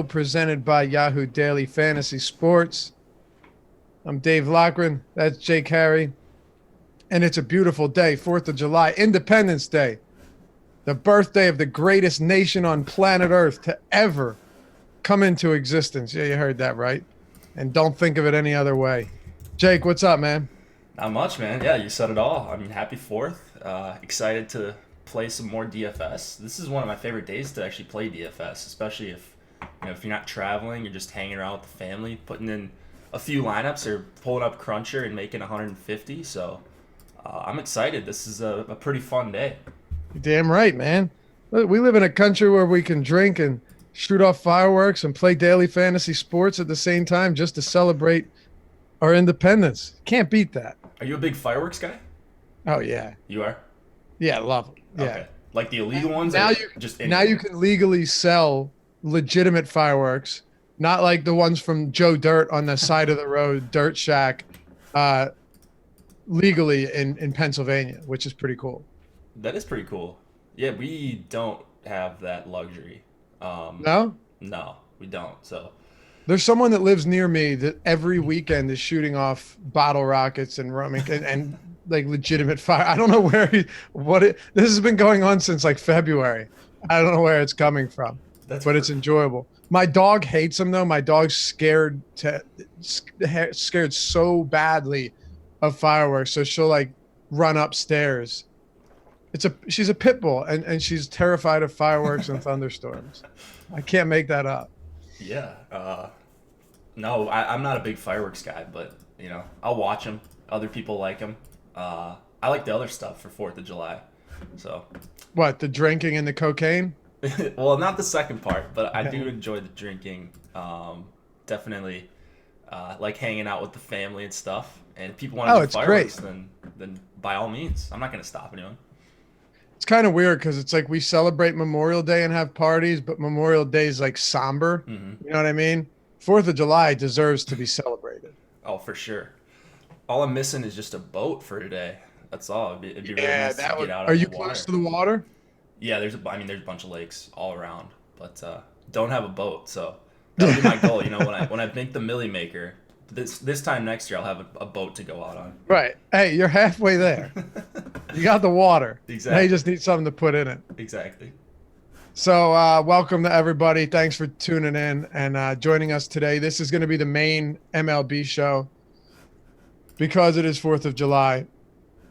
presented by Yahoo Daily Fantasy Sports. I'm Dave Lochran. That's Jake Harry. And it's a beautiful day, 4th of July, Independence Day, the birthday of the greatest nation on planet Earth to ever come into existence. Yeah, you heard that right. And don't think of it any other way. Jake, what's up, man? Not much, man. Yeah, you said it all. I mean, happy 4th. Excited to play some more DFS. This is one of my favorite days to actually play DFS, especially if you're not traveling, you're just hanging around with the family, putting in a few lineups or pulling up Cruncher and making 150. So I'm excited. This is a pretty fun day. You're damn right, man. We live in a country where we can drink and shoot off fireworks and play daily fantasy sports at the same time just to celebrate our independence. Can't beat that. Are you a big fireworks guy? Oh, yeah. You are? Yeah, love them. Yeah. Okay. Like the illegal ones? Now Or you just now you can legally sell legitimate fireworks, not like the ones from Joe Dirt on the side of the road, Dirt Shack, legally in Pennsylvania, which is pretty cool. That is pretty cool. Yeah, we don't have that luxury. No? No, we don't. So There's someone that lives near me that every weekend is shooting off bottle rockets and rum and like legitimate fire. I don't know this has been going on since like February. I don't know where it's coming from, but it's enjoyable. My dog hates them though. My dog's scared so badly of fireworks. So she'll like run upstairs. She's a pit bull and she's terrified of fireworks and thunderstorms. I can't make that up. yeah. No, I'm not a big fireworks guy, but I'll watch them. Other people like them. I like the other stuff for 4th of July. So, What, the drinking and the cocaine? well, not the second part, but I do enjoy the drinking. Definitely like hanging out with the family and stuff. And if people want to do It's fireworks, great. then by all means, I'm not going to stop anyone. It's kind of weird because it's like we celebrate Memorial Day and have parties, but Memorial Day is like somber. Mm-hmm. You know what I mean? 4th of July deserves to be celebrated. Oh, for sure. All I'm missing is just a boat for today. That's all. It'd be really nice to get out Are on you the water. close to the water? Yeah, there's a bunch of lakes all around, but don't have a boat. So that would be my goal. When I make the Millie Maker, this time next year, I'll have a boat to go out on. Right. Hey, you're halfway there. You got the water. Exactly. Now you just need something to put in it. Exactly. So welcome to everybody. Thanks for tuning in and joining us today. This is going to be the main MLB show because it is 4th of July.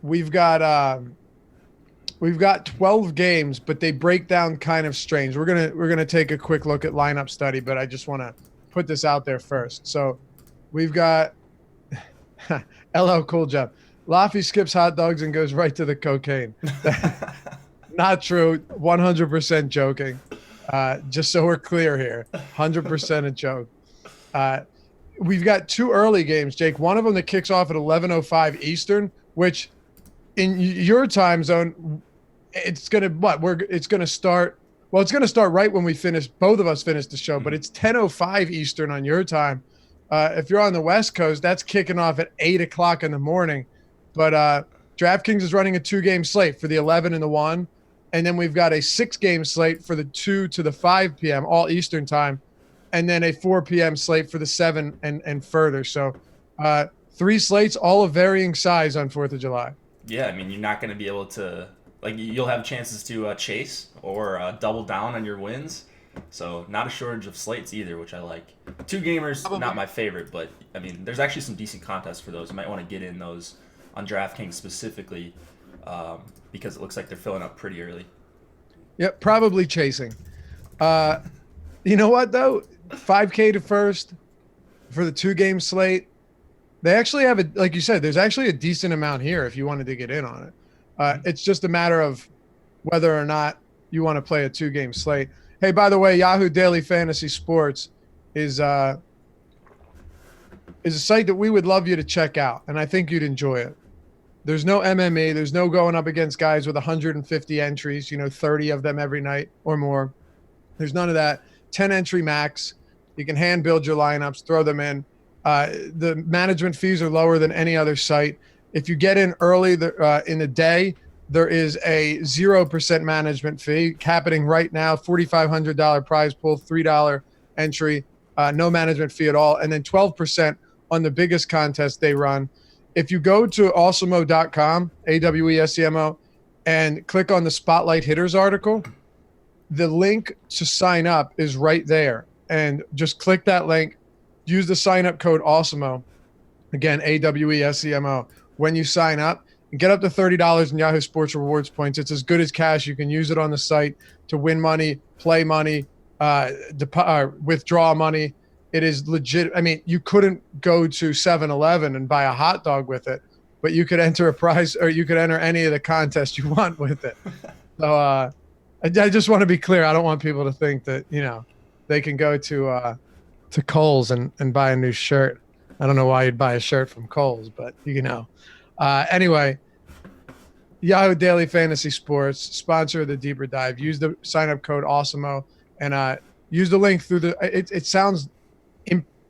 We've got 12 games, but they break down kind of strange. We're gonna take a quick look at lineup study, but I just want to put this out there first. So we've got LL Cool J. Laffy skips hot dogs and goes right to the cocaine. Not true. 100% joking. Just so we're clear here, 100% a joke. We've got 2 early games, Jake. One of them that kicks off at 11:05 Eastern, which in your time zone, it's gonna start. Well, it's gonna start right when both of us finish the show, but it's 10:05 Eastern on your time. If you're on the West Coast, that's kicking off at 8 o'clock in the morning. But DraftKings is running a 2-game slate for the 11 and the 1. And then we've got a 6-game slate for the 2 to the 5 p.m. all Eastern time. And then a 4 p.m. slate for the 7 and further. So 3 slates, all of varying size on 4th of July. Yeah, I mean, you're not going to be able to, you'll have chances to chase or double down on your wins. So not a shortage of slates either, which I like. 2 gamers, not my favorite, but I mean, there's actually some decent contests for those. You might want to get in those on DraftKings specifically because it looks like they're filling up pretty early. Yep, probably chasing. You know what, though? 5K to first for the 2-game slate. They actually have like you said, there's actually a decent amount here if you wanted to get in on it. It's just a matter of whether or not you want to play a 2-game slate. Hey, by the way, Yahoo Daily Fantasy Sports is a site that we would love you to check out, and I think you'd enjoy it. There's no MMA. There's no going up against guys with 150 entries, 30 of them every night or more. There's none of that. 10 entry max. You can hand build your lineups, throw them in. The management fees are lower than any other site. If you get in early in the day, there is a 0% management fee happening right now. $4,500 prize pool, $3 entry, no management fee at all, and then 12% on the biggest contest they run. If you go to awesemo.com, AWESEMO, and click on the Spotlight Hitters article, the link to sign up is right there. And just click that link, use the sign up code AWESEMO, again, AWESEMO, when you sign up, and get up to $30 in Yahoo Sports Rewards points. It's as good as cash. You can use it on the site to win money, play money, withdraw money. It is legit. I mean, you couldn't go to 7-Eleven and buy a hot dog with it, but you could enter a prize, or you could enter any of the contests you want with it. So I just want to be clear. I don't want people to think that, they can go to Kohl's and buy a new shirt. I don't know why you'd buy a shirt from Kohl's, but anyway, Yahoo Daily Fantasy Sports, sponsor of the Deeper Dive. Use the sign-up code AWESEMO and use the link through the. It sounds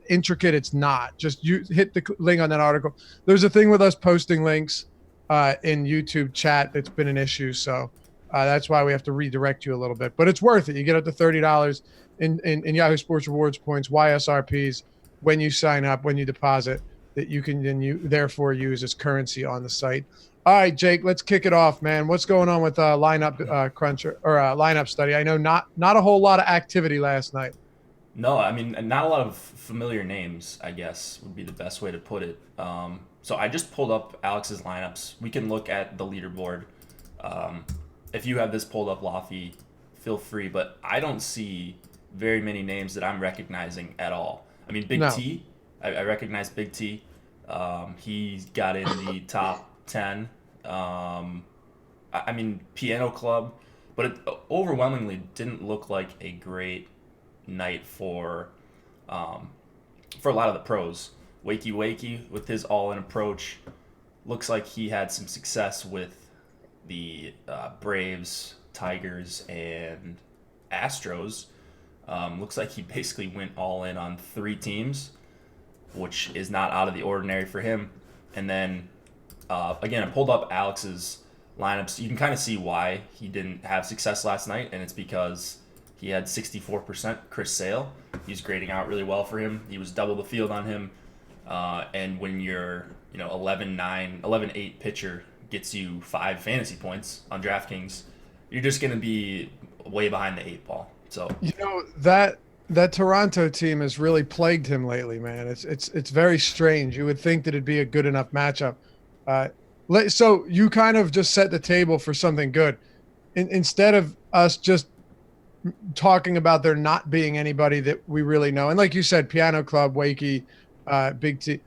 intricate. It's not. Just you hit the link on that article. There's a thing with us posting links in YouTube chat that's been an issue, so that's why we have to redirect you a little bit. But it's worth it. You get up to $30 in Yahoo Sports Rewards points, YSRPs, when you sign up, when you deposit, that you can then therefore use as currency on the site. All right, Jake, let's kick it off, man. What's going on with lineup cruncher or lineup study? I know not a whole lot of activity last night. No, I mean, not a lot of familiar names, I guess, would be the best way to put it. So I just pulled up Alex's lineups. We can look at the leaderboard. If you have this pulled up, Lofty, feel free. But I don't see very many names that I'm recognizing at all. I mean, Big T, I recognize Big T. He got in the top 10. I mean, Piano Club. But it overwhelmingly didn't look like a great night for a lot of the pros. Wakey with his all-in approach looks like he had some success with the Braves, Tigers, and Astros. Looks like he basically went all in on 3 teams, which is not out of the ordinary for him. And then again, I pulled up Alex's lineups. You can kind of see why he didn't have success last night, and it's because he had 64% Chris Sale. He's grading out really well for him. He was double the field on him. And when your 11-8 pitcher gets you 5 fantasy points on DraftKings, you're just going to be way behind the 8 ball. So that Toronto team has really plagued him lately, man. It's very strange. You would think that it'd be a good enough matchup. So you kind of just set the table for something good. Instead of us just talking about there not being anybody that we really know. And like you said, Piano Club, Wakey, Big T.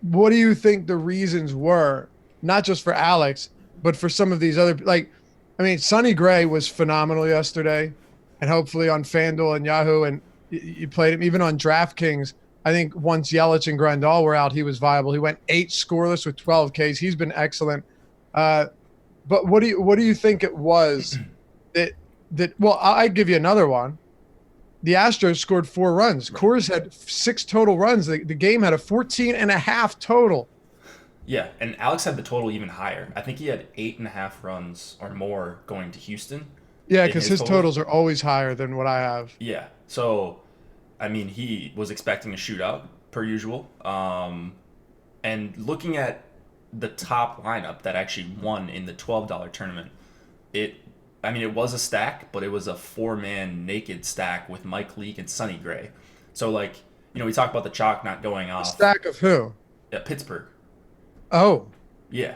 What do you think the reasons were, not just for Alex, but for some of these other, Sonny Gray was phenomenal yesterday, and hopefully on FanDuel and Yahoo, and you played him even on DraftKings. I think once Yelich and Grandal were out, he was viable. He went 8 scoreless with 12 Ks. He's been excellent. But what do you think it was that well, I'd give you another one. The Astros scored 4 runs. Coors had 6 total runs. The game had a 14.5 total. Yeah, and Alex had the total even higher. I think he had 8.5 runs or more going to Houston. Yeah, because his totals are always higher than what I have. Yeah, so, I mean, he was expecting a shootout, per usual. And looking at the top lineup that actually won in the $12 tournament, it was a stack, but it was a 4-man naked stack with Mike Leake and Sonny Gray. So, we talk about the chalk not going off. A stack of who? Pittsburgh. Oh. Yeah.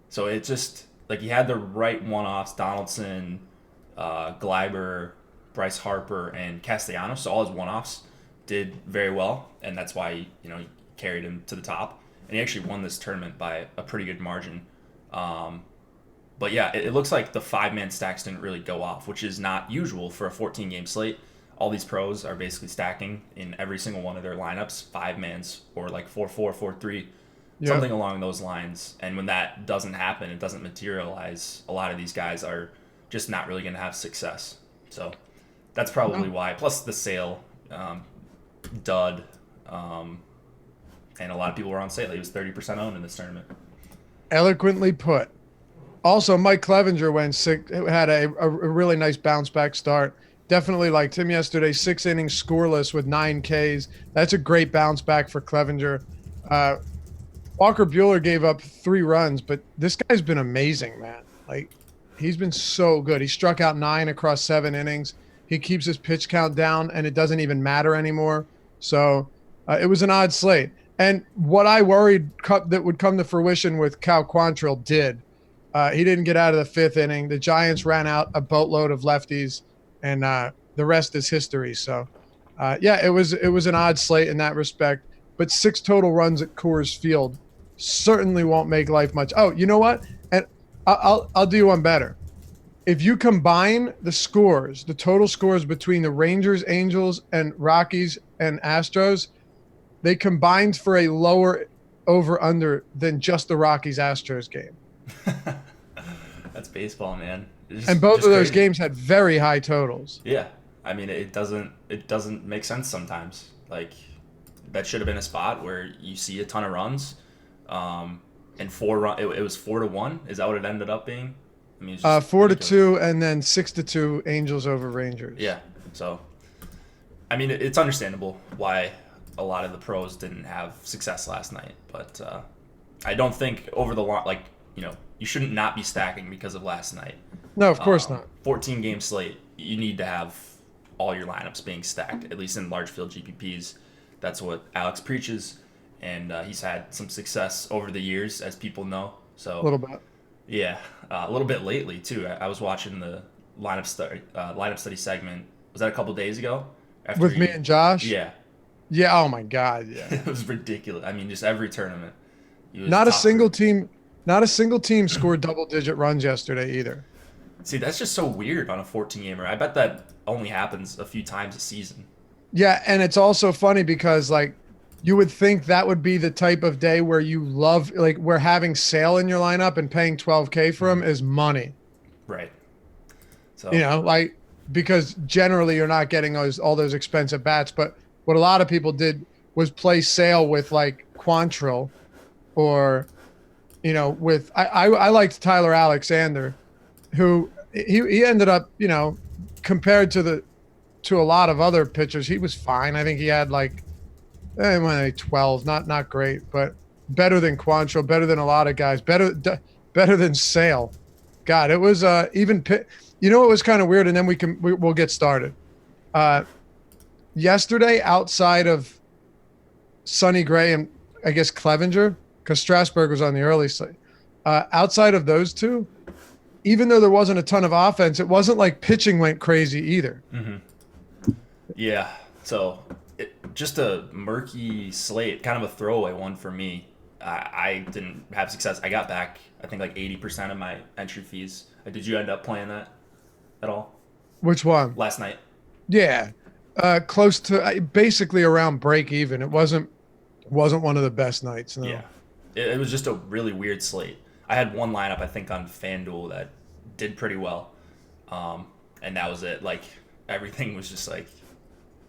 So it's just, he had the right one-offs, Donaldson, Gleiber, Bryce Harper, and Castellanos. So all his one-offs did very well, and that's why, he carried him to the top. And he actually won this tournament by a pretty good margin. But yeah, it looks like the 5-man stacks didn't really go off, which is not usual for a 14-game slate. All these pros are basically stacking in every single one of their lineups, 5-mans or 4-4, 4-3, something along those lines. And when that doesn't happen, it doesn't materialize, a lot of these guys are just not really going to have success. So that's probably why. Plus the sale, dud, and a lot of people were on sale. He was 30% owned in this tournament. Eloquently put. Also, Mike Clevenger had a really nice bounce back start. definitely liked him yesterday. 6 innings scoreless with 9 Ks. That's a great bounce back for Clevenger. Walker Buehler gave up 3 runs, but this guy's been amazing, man. Like, he's been so good. He struck out 9 across 7 innings. He keeps his pitch count down, and it doesn't even matter anymore. So it was an odd slate. And what I worried that would come to fruition with Cal Quantrill did. He didn't get out of the 5th inning. The Giants ran out a boatload of lefties, and the rest is history. So, yeah, it was an odd slate in that respect. But 6 total runs at Coors Field certainly won't make life much. Oh, you know what? And I'll do one better. If you combine the scores, the total scores between the Rangers, Angels, and Rockies and Astros, they combined for a lower over-under than just the Rockies-Astros game. That's baseball, man. And both of those games had very high totals. Yeah, I mean, it doesn't make sense sometimes. Like, that should have been a spot where you see a ton of runs, and 4 run. It was 4-1. Is that what it ended up being? I mean, 4-2, and then 6-2 Angels over Rangers. Yeah. So, I mean, it's understandable why a lot of the pros didn't have success last night, but I don't think over the long, like, you shouldn't not be stacking because of last night. No, of course not. 14 game slate, you need to have all your lineups being stacked, at least in large field GPPs. That's what Alex preaches, and he's had some success over the years, as people know. So a little bit. Yeah, a little bit lately too. I was watching the lineup study segment. Was that a couple days ago? With me and Josh? Yeah. Yeah. Oh my God. Yeah. It was ridiculous. I mean, just every tournament. Not a single team scored double-digit runs yesterday either. See, that's just so weird on a 14-gamer. I bet that only happens a few times a season. Yeah, and it's also funny because, like, you would think that would be the type of day where you love, like, where having Sale in your lineup and paying $12K for him is money. Right. So, like, because generally you're not getting all those expensive bats. But what a lot of people did was play Sale with, like, Quantrill or, with I liked Tyler Alexander, who he ended up, compared to a lot of other pitchers, he was fine. I think he had like 12, not great, but better than Quantrill, better than a lot of guys, better than Sale. God, it was even. It was kind of weird, and then we'll get started. Yesterday, outside of Sonny Gray and I guess Clevenger, because Strasburg was on the early slate. Outside of those two, even though there wasn't a ton of offense, it wasn't like pitching went crazy either. Mm-hmm. Yeah, so just a murky slate, kind of a throwaway one for me. I didn't have success. I got back, I think, like 80% of my entry fees. Did you end up playing that at all? Which one? Last night. Yeah, close to basically around break even. It wasn't one of the best nights. No. Yeah, it was just a really weird slate. I had one lineup, I think, on FanDuel that did pretty well, and that was it. Like, everything was just like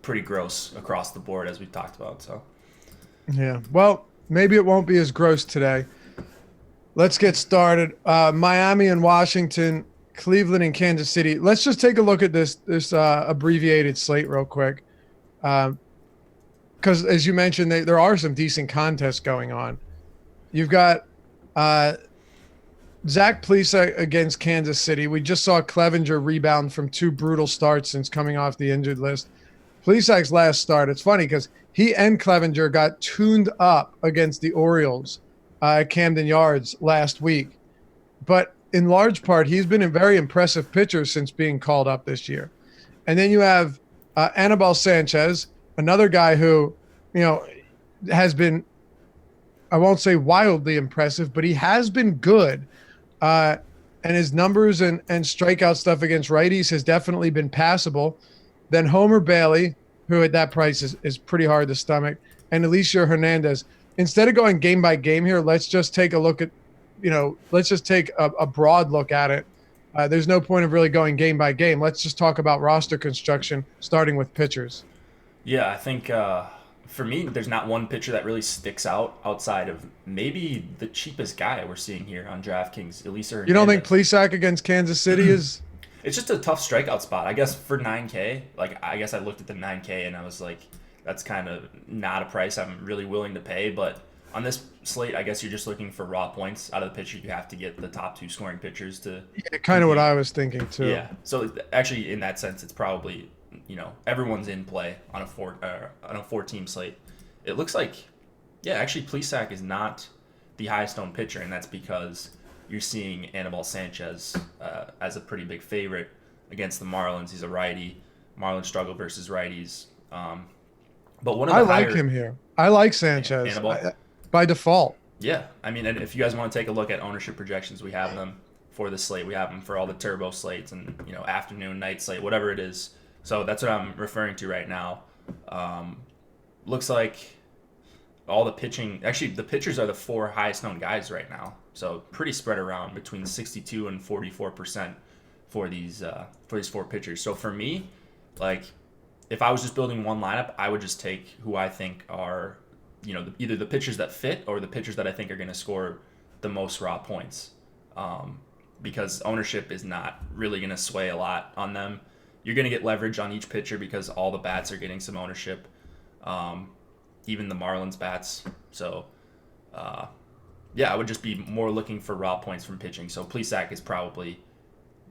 pretty gross across the board, as we talked about. So yeah, well, maybe it won't be as gross today. Let's get started. Miami and Washington, Cleveland and Kansas City. Let's just take a look at this abbreviated slate real quick, because as you mentioned, there are some decent contests going on. You've got Zach Plesac against Kansas City. We just saw Clevenger rebound from 2 brutal starts since coming off the injured list. Plesac's last start, it's funny because he and Clevenger got tuned up against the Orioles at Camden Yards last week. But in large part, he's been a very impressive pitcher since being called up this year. And then you have Anibal Sanchez, another guy who, has been, I won't say wildly impressive, but he has been good. And his numbers and strikeout stuff against righties has definitely been passable. Then Homer Bailey, who at that price is pretty hard to stomach, and Alicia Hernandez. Instead of going game by game here, let's just take a look at, let's just take a broad look at it. There's no point of really going game by game. Let's just talk about roster construction, starting with pitchers. Yeah, I think for me, there's not one pitcher that really sticks out outside of maybe the cheapest guy we're seeing here on DraftKings, Elisa Hernandez. You don't think Plesac against Kansas City is? It's just a tough strikeout spot. I guess for 9K, like I guess I looked at the 9K and I was like, that's kind of not a price I'm really willing to pay. But on this slate, I guess you're just looking for raw points out of the pitcher. You have to get the top 2 scoring pitchers to Yeah, kind of what I was thinking too. Yeah. So actually, in that sense, it's probably everyone's in play on a 4-team slate. It looks like, yeah, actually, Plesac is not the highest owned pitcher, and that's because you're seeing Anibal Sanchez as a pretty big favorite against the Marlins. He's a righty. Marlins struggle versus righties. But one of the I like him here. I like Sanchez by default. Yeah, I mean, and if you guys want to take a look at ownership projections, we have them for the slate. We have them for all the turbo slates and afternoon, night slate, whatever it is. So that's what I'm referring to right now. Looks like all the pitching. Actually, the pitchers are the 4 highest known guys right now. So pretty spread around between 62 and 44% for these 4 pitchers. So for me, like, if I was just building one lineup, I would just take who I think are, either the pitchers that fit or the pitchers that I think are going to score the most raw points. Because ownership is not really going to sway a lot on them. You're going to get leverage on each pitcher because all the bats are getting some ownership, even the Marlins bats. So, yeah, I would just be more looking for raw points from pitching. So Plesac is probably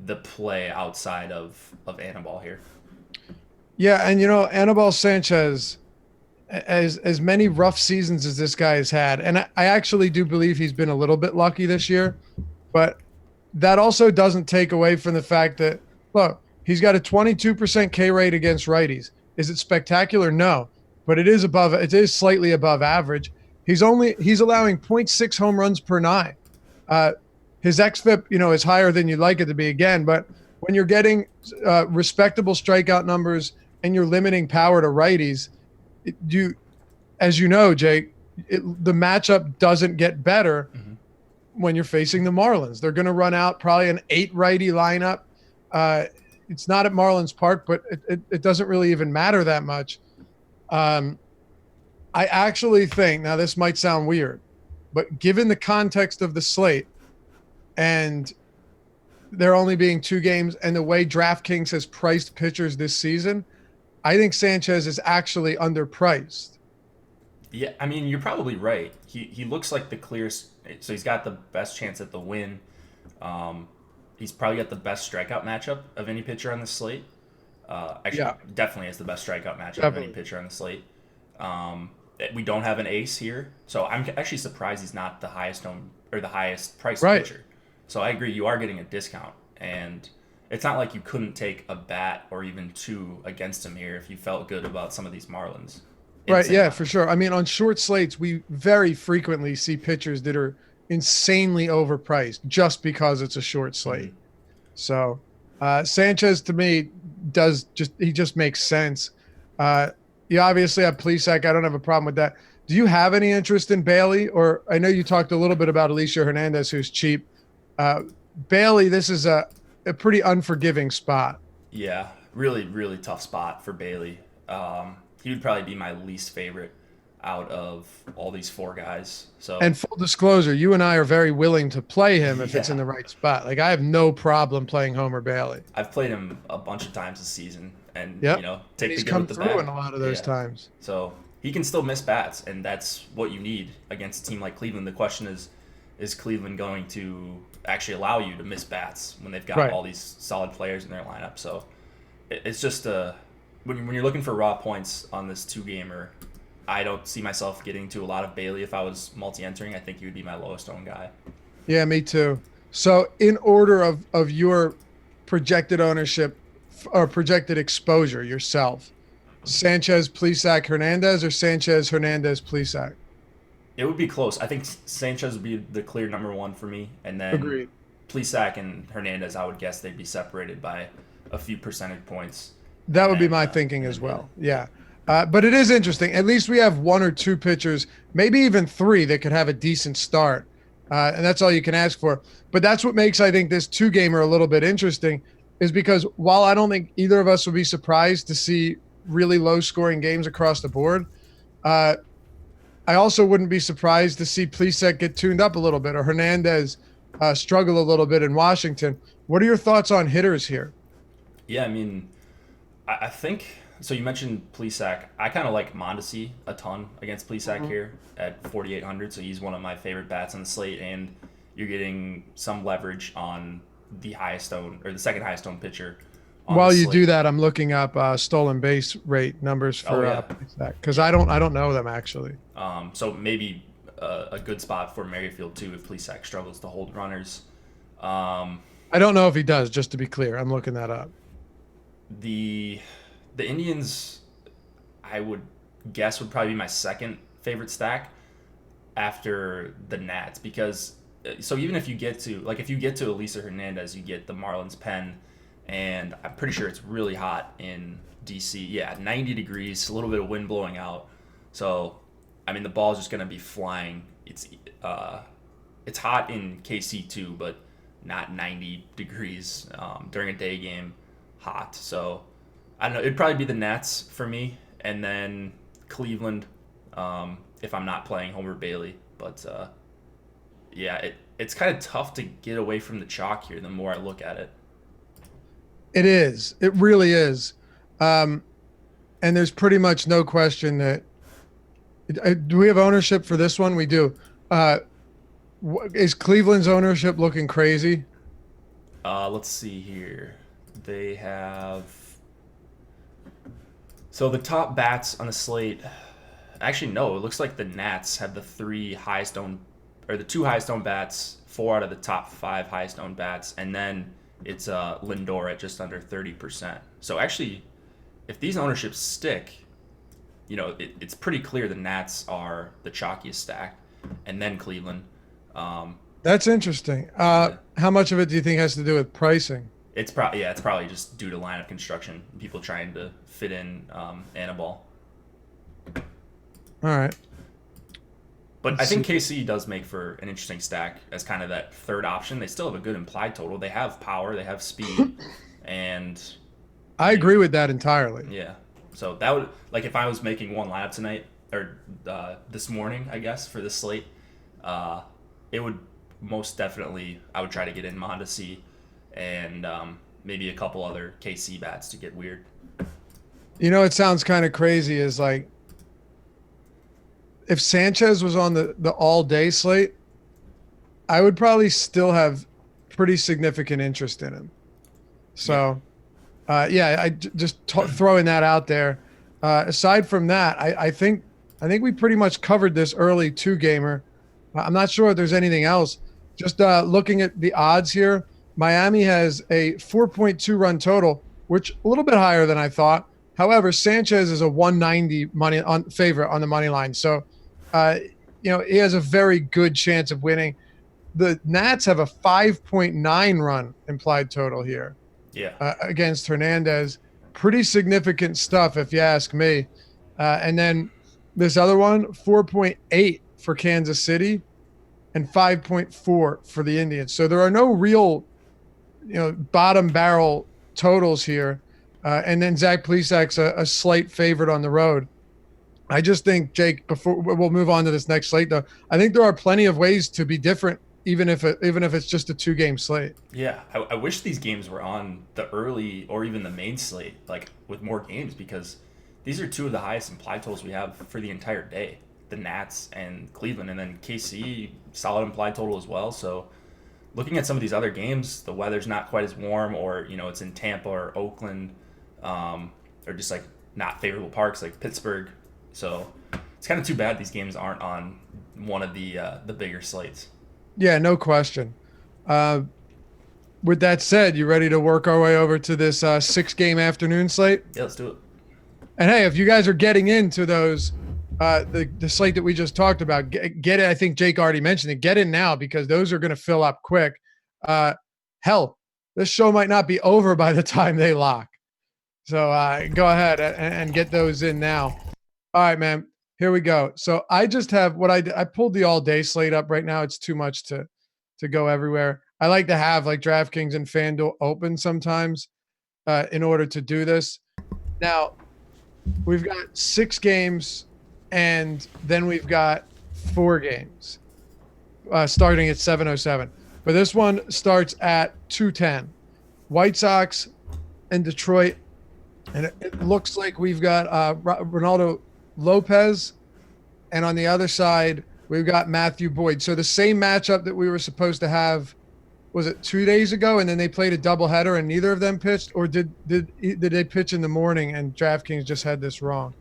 the play outside of Anibal here. Yeah, and Anibal Sanchez, as many rough seasons as this guy has had, and I actually do believe he's been a little bit lucky this year, but that also doesn't take away from the fact that, look, he's got a 22% K rate against righties. Is it spectacular? No, but it is slightly above average. He's allowing 0.6 home runs per 9. His xFIP, is higher than you'd like it to be again, but when you're getting respectable strikeout numbers and you're limiting power to righties, as you know, Jake, the matchup doesn't get better when you're facing the Marlins. They're going to run out probably an 8 righty lineup. It's not at Marlins Park, but it doesn't really even matter that much. I actually think, now this might sound weird, but given the context of the slate and there only being 2 games and the way DraftKings has priced pitchers this season, I think Sanchez is actually underpriced. Yeah, I mean, you're probably right. He looks like the clearest, so he's got the best chance at the win. He's probably got the best strikeout matchup of any pitcher on the slate. Definitely has the best strikeout matchup of any pitcher on the slate. We don't have an ace here, so I'm actually surprised he's not the highest owned or the highest priced pitcher. So I agree, you are getting a discount, and it's not like you couldn't take a bat or even 2 against him here if you felt good about some of these Marlins. Right, yeah, for sure. I mean, on short slates, we very frequently see pitchers that are insanely overpriced just because it's a short slate. So Sanchez, to me, he just makes sense. You obviously have Plesac. I don't have a problem with that. Do you have any interest in Bailey? Or I know you talked a little bit about Alicia Hernandez, who's cheap. Bailey, this is a pretty unforgiving spot. Yeah, really, really tough spot for Bailey. He would probably be my least favorite out of all these 4 guys. So, and full disclosure, you and I are very willing to play him if it's in the right spot. Like, I have no problem playing Homer Bailey. I've played him a bunch of times this season, and take he's the good come with the through bad in a lot of those times. So he can still miss bats, and that's what you need against a team like Cleveland. The question is Cleveland going to actually allow you to miss bats when they've got all these solid players in their lineup? So it's just when you're looking for raw points on this 2-gamer, I don't see myself getting to a lot of Bailey. If I was multi-entering, I think he would be my lowest owned guy. Yeah, me too. So in order of your projected ownership or projected exposure yourself, Sanchez, Plesac, Hernandez, or Sanchez, Hernandez, Plesac? It would be close. I think Sanchez would be the clear number 1 for me, and then Agreed. Plesac and Hernandez, I would guess they'd be separated by a few percentage points. That would be my thinking as well. Yeah. But it is interesting. At least we have 1 or 2 pitchers, maybe even 3 that could have a decent start. And that's all you can ask for. But that's what makes, I think, this 2-gamer a little bit interesting, is because while I don't think either of us would be surprised to see really low-scoring games across the board, I also wouldn't be surprised to see Plesac get tuned up a little bit or Hernandez struggle a little bit in Washington. What are your thoughts on hitters here? Yeah, I mean, I think so. You mentioned Plesac. I kind of like Mondesi a ton against Plesac here at 4,800. So he's one of my favorite bats on the slate, and you're getting some leverage on the highest owned or the second highest owned pitcher on the While you slate. do that, I'm looking up stolen base rate numbers Oh for yeah, because I don't know them actually. so maybe a good spot for Merrifield too if Plesac struggles to hold runners. Um, I don't know if he does. Just to be clear, I'm looking that up. the the Indians, I would guess, would probably be my second favorite stack after the Nats because so even if you get to Elisa Hernandez, you get the Marlins pen, and I'm pretty sure it's really hot in DC. Yeah, 90 degrees, a little bit of wind blowing out. So, I mean, the ball's just gonna be flying. It's hot in KC too, but not 90 degrees during a day game. Hot. So, I don't know. It'd probably be the Nats for me, and then Cleveland if I'm not playing Homer Bailey. But yeah, it's kind of tough to get away from the chalk here the more I look at it. It is. It really is. And there's pretty much no question that. Do we have ownership for this one? We do. Is Cleveland's ownership looking crazy? Let's see here. They have. So the top bats on the slate. Actually, no. It looks like the Nats have the the two highest owned bats, 4 out of the top 5 highest owned bats, and then it's Lindor at just under 30%. So actually, if these ownerships stick, it's pretty clear the Nats are the chalkiest stack, and then Cleveland. That's interesting. Yeah. How much of it do you think has to do with pricing? It's probably just due to lineup construction, people trying to fit in Anibal. All right. But I think KC does make for an interesting stack as kind of that third option. They still have a good implied total. They have power, they have speed, and I agree with that entirely. yeah. So that would if I was making one lineup tonight or this morning, I guess for this slate, it would most definitely I would try to get in Mondesi and maybe a couple other KC bats to get weird. It sounds kind of crazy. Is like if Sanchez was on the all day slate, I would probably still have pretty significant interest in him. So, just throwing that out there. Aside from that, I think we pretty much covered this early 2-gamer. I'm not sure if there's anything else. Just looking at the odds here, Miami has a 4.2 run total, which a little bit higher than I thought. However, Sanchez is a 190 money on favorite on the money line. So, he has a very good chance of winning. The Nats have a 5.9 run implied total here. Yeah. Against Hernandez. Pretty significant stuff, if you ask me. And then this other one, 4.8 for Kansas City and 5.4 for the Indians. So there are no real, bottom barrel totals here. And then Zach Plesac's a slight favorite on the road. I just think, Jake, before we'll move on to this next slate, though, I think there are plenty of ways to be different, even if it's just a 2-game slate. Yeah, I wish these games were on the early or even the main slate, with more games, because these are two of the highest implied totals we have for the entire day. The Nats and Cleveland, and then KC, solid implied total as well. So looking at some of these other games, the weather's not quite as warm, or it's in Tampa or Oakland, or just not favorable parks like Pittsburgh. So it's kind of too bad these games aren't on one of the bigger slates. Yeah, no question. With that said, you ready to work our way over to this 6-game afternoon slate? Yeah, let's do it. And hey, if you guys are getting into those, the slate that we just talked about, get it. I think Jake already mentioned it. Get in now because those are going to fill up quick. Hell, this show might not be over by the time they lock. So go ahead and get those in now. All right, man. Here we go. So I just have I pulled the all day slate up right now. It's too much to go everywhere. I like to have DraftKings and FanDuel open sometimes in order to do this. Now we've got 6 games and then we've got 4 games starting at 7:07. But this one starts at 2:10. White Sox and Detroit. And it looks like we've got Ronaldo Lopez. And on the other side, we've got Matthew Boyd. So the same matchup that we were supposed to have, was it 2 days ago? And then they played a doubleheader and neither of them pitched? Or did they pitch in the morning and DraftKings just had this wrong?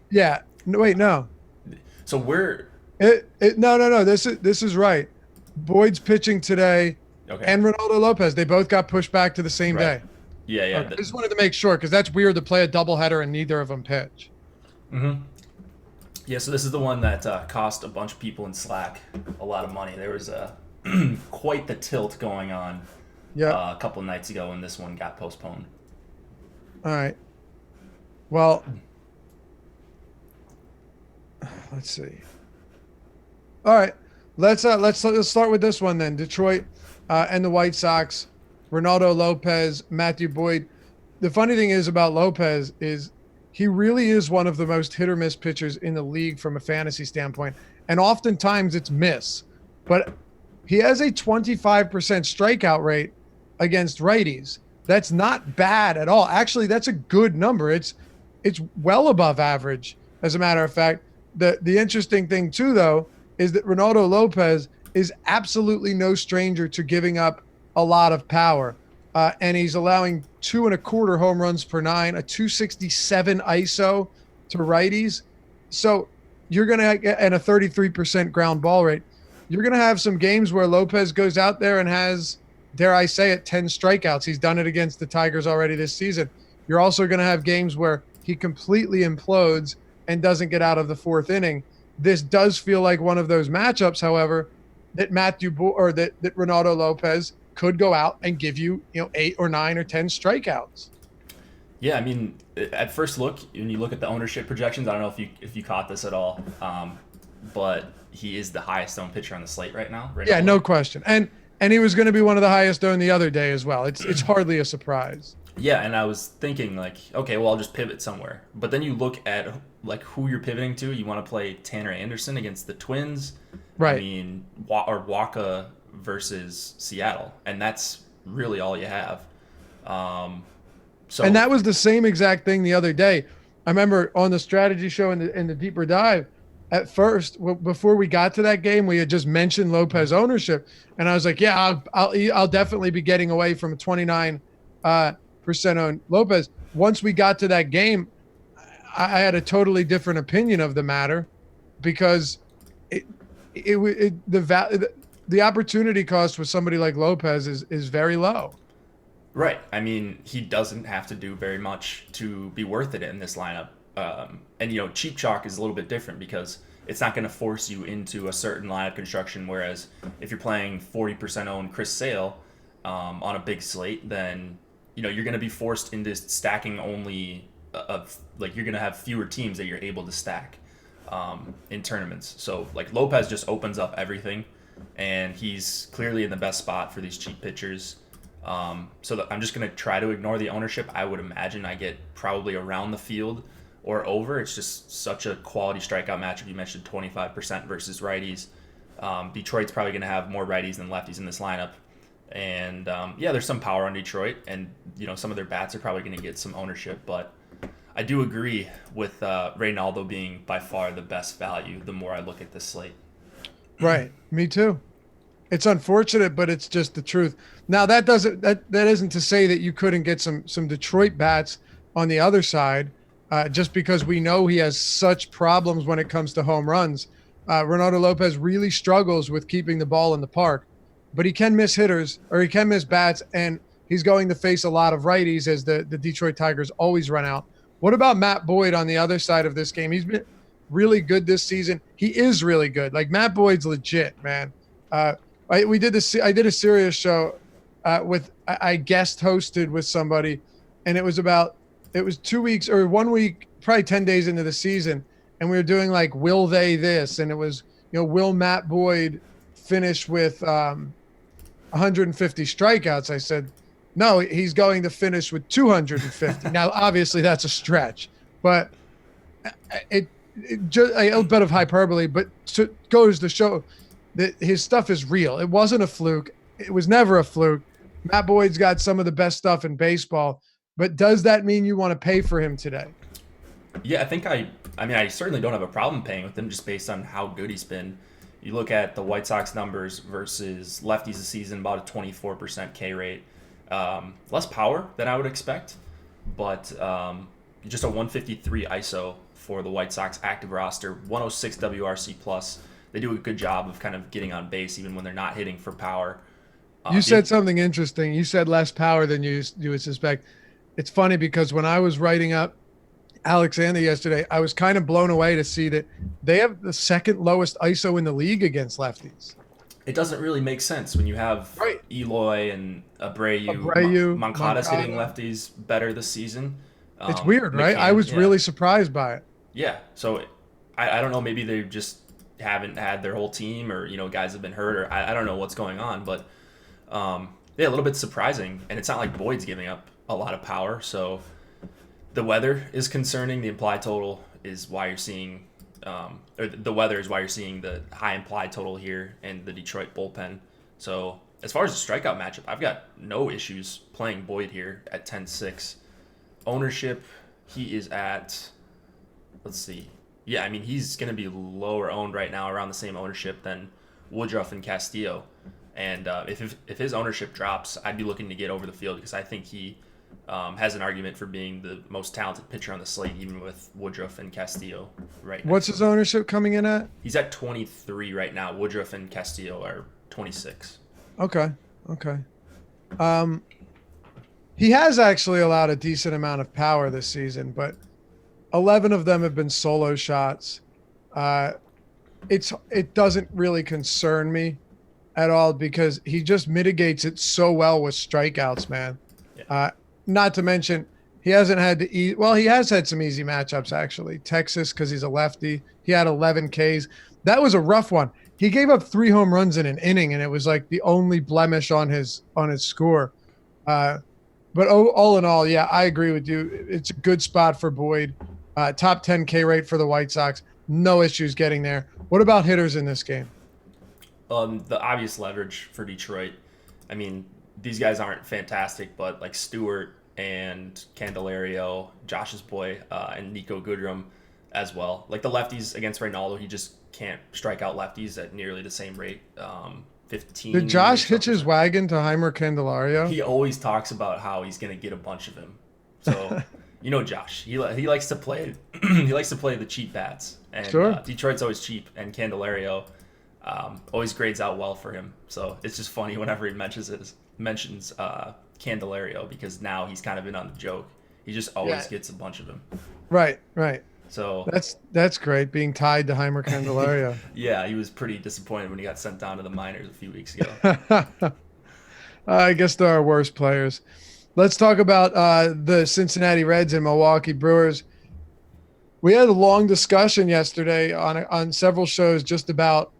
Yeah. No, wait, no. So we're No. This is right. Boyd's pitching today, okay. and Ronaldo Lopez. They both got pushed back to the same day. Yeah. Okay. I just wanted to make sure because that's weird to play a doubleheader and neither of them pitch. Mm-hmm. Yeah, so this is the one that cost a bunch of people in Slack a lot of money. There was quite the tilt going on a couple nights ago when this one got postponed. All right. Well, let's see. All right, let's start with this one then. Detroit and the White Sox. Ronaldo Lopez, Matthew Boyd. The funny thing is about Lopez is he really is one of the most hit or miss pitchers in the league from a fantasy standpoint, and oftentimes it's miss. But he has a 25% strikeout rate against righties. That's not bad at all. Actually, that's a good number. It's well above average, as a matter of fact. The interesting thing too, though, is that Ronaldo Lopez is absolutely no stranger to giving up a lot of power. And he's allowing 2 1/4 home runs per 9, a 267 ISO to righties. So you're going to get, and a 33% ground ball rate. You're going to have some games where Lopez goes out there and has, dare I say it, 10 strikeouts. He's done it against the Tigers already this season. You're also going to have games where he completely implodes and doesn't get out of the 4th inning. This does feel like one of those matchups, however, that that Ronaldo Lopez could go out and give you, 8 or 9 or 10 strikeouts. Yeah, I mean, at first look, when you look at the ownership projections, I don't know if you caught this at all, but he is the highest owned pitcher on the slate right now. Yeah, no question. And he was going to be one of the highest owned the other day as well. It's hardly a surprise. Yeah, and I was thinking okay, well, I'll just pivot somewhere. But then you look at who you're pivoting to. You want to play Tanner Anderson against the Twins, right? I mean, or Waka versus Seattle, and that's really all you have. And that was the same exact thing the other day. I remember on the strategy show in the deeper dive. At first, before we got to that game, we had just mentioned Lopez ownership, and I was like, "Yeah, I'll definitely be getting away from a 29% owned Lopez." Once we got to that game, I had a totally different opinion of the matter, because the opportunity cost with somebody like Lopez is very low. Right. I mean, he doesn't have to do very much to be worth it in this lineup. And cheap chalk is a little bit different because it's not going to force you into a certain lineup construction. Whereas if you're playing 40% owned Chris Sale on a big slate, then you're going to be forced into stacking only you're going to have fewer teams that you're able to stack in tournaments. So Lopez just opens up everything, and he's clearly in the best spot for these cheap pitchers. So I'm just going to try to ignore the ownership. I would imagine I get probably around the field or over. It's just such a quality strikeout matchup. You mentioned 25% versus righties. Detroit's probably going to have more righties than lefties in this lineup. And there's some power on Detroit, and some of their bats are probably going to get some ownership. But I do agree with Ronaldo being by far the best value the more I look at this slate. Right. Me too. It's unfortunate, but it's just the truth. Now that isn't to say that you couldn't get some Detroit bats on the other side, just because we know he has such problems when it comes to home runs. Ronaldo Lopez really struggles with keeping the ball in the park, but he can miss hitters, or he can miss bats, and he's going to face a lot of righties as the Detroit Tigers always run out. What about Matt Boyd on the other side of this game? He's been really good this season. He is really good. Matt Boyd's legit, man. I did a serious show I guest hosted with somebody, and it was 2 weeks or 1 week, probably 10 days into the season, and we were doing will they this, and it was will Matt Boyd finish with 150 strikeouts? I said no, he's going to finish with 250. Now obviously that's a stretch, but it just a little bit of hyperbole, but goes to show that his stuff is real. It wasn't a fluke. It was never a fluke. Matt Boyd's got some of the best stuff in baseball, but does that mean you want to pay for him today? Yeah, I certainly don't have a problem paying with him just based on how good he's been. You look at the White Sox numbers versus lefties this season, about a 24% K rate. Less power than I would expect, but just a 153 ISO for the White Sox active roster, 106 WRC plus. They do a good job of kind of getting on base even when they're not hitting for power. You said something interesting. You said less power than you would suspect. It's funny because when I was writing up Alexander yesterday, I was kind of blown away to see that they have the second lowest ISO in the league against lefties. It doesn't really make sense when you have Right. Eloy and Abreu, Moncada's Moncada. hitting lefties better this season. It's weird, right? I McCann, was yeah. really surprised by it. Yeah, so I don't know. Maybe they just haven't had their whole team, or guys have been hurt, or I don't know what's going on. But yeah, a little bit surprising. And it's not like Boyd's giving up a lot of power. So the weather is concerning. The implied total is why you're seeing, or the weather is why you're seeing the high implied total here in the Detroit bullpen. So as far as the strikeout matchup, I've got no issues playing Boyd here at 10-6. Ownership, he is at, let's see. Yeah, I mean, he's going to be lower owned right now, around the same ownership than Woodruff and Castillo. And if his ownership drops, I'd be looking to get over the field because I think he has an argument for being the most talented pitcher on the slate, even with Woodruff and Castillo right now. What's his ownership coming in at? He's at 23 right now. Woodruff and Castillo are 26. Okay. He has actually allowed a decent amount of power this season, but 11 of them have been solo shots. It doesn't really concern me at all because he just mitigates it so well with strikeouts, man. Yeah. Not to mention he hasn't had to eat. Well, he has had some easy matchups actually. Texas, because he's a lefty, he had 11 Ks. That was a rough one. He gave up 3 home runs in an inning, and it was like the only blemish on his score. But all in all, yeah, I agree with you. It's a good spot for Boyd. Top 10 K rate for the White Sox. No issues getting there. What about hitters in this game? The obvious leverage for Detroit. I mean, these guys aren't fantastic, but like Stewart and Candelario, Josh's boy, and Nico Goodrum as well. Like the lefties against Ronaldo, he just can't strike out lefties at nearly the same rate. 15. Did Josh hitch his wagon to Heimer Candelario? He always talks about how he's going to get a bunch of him. So, Josh, he likes to play. He likes to play the cheap bats, and Sure. Detroit's always cheap, and Candelario always grades out well for him. So it's just funny whenever he mentions Candelario because now he's kind of in on the joke. He just always gets a bunch of them. Right. So That's great, being tied to Heimer Candelario. yeah, he was pretty disappointed when he got sent down to the minors a few weeks ago. I guess there are worse players. Let's talk about the Cincinnati Reds and Milwaukee Brewers. We had a long discussion yesterday on several shows just about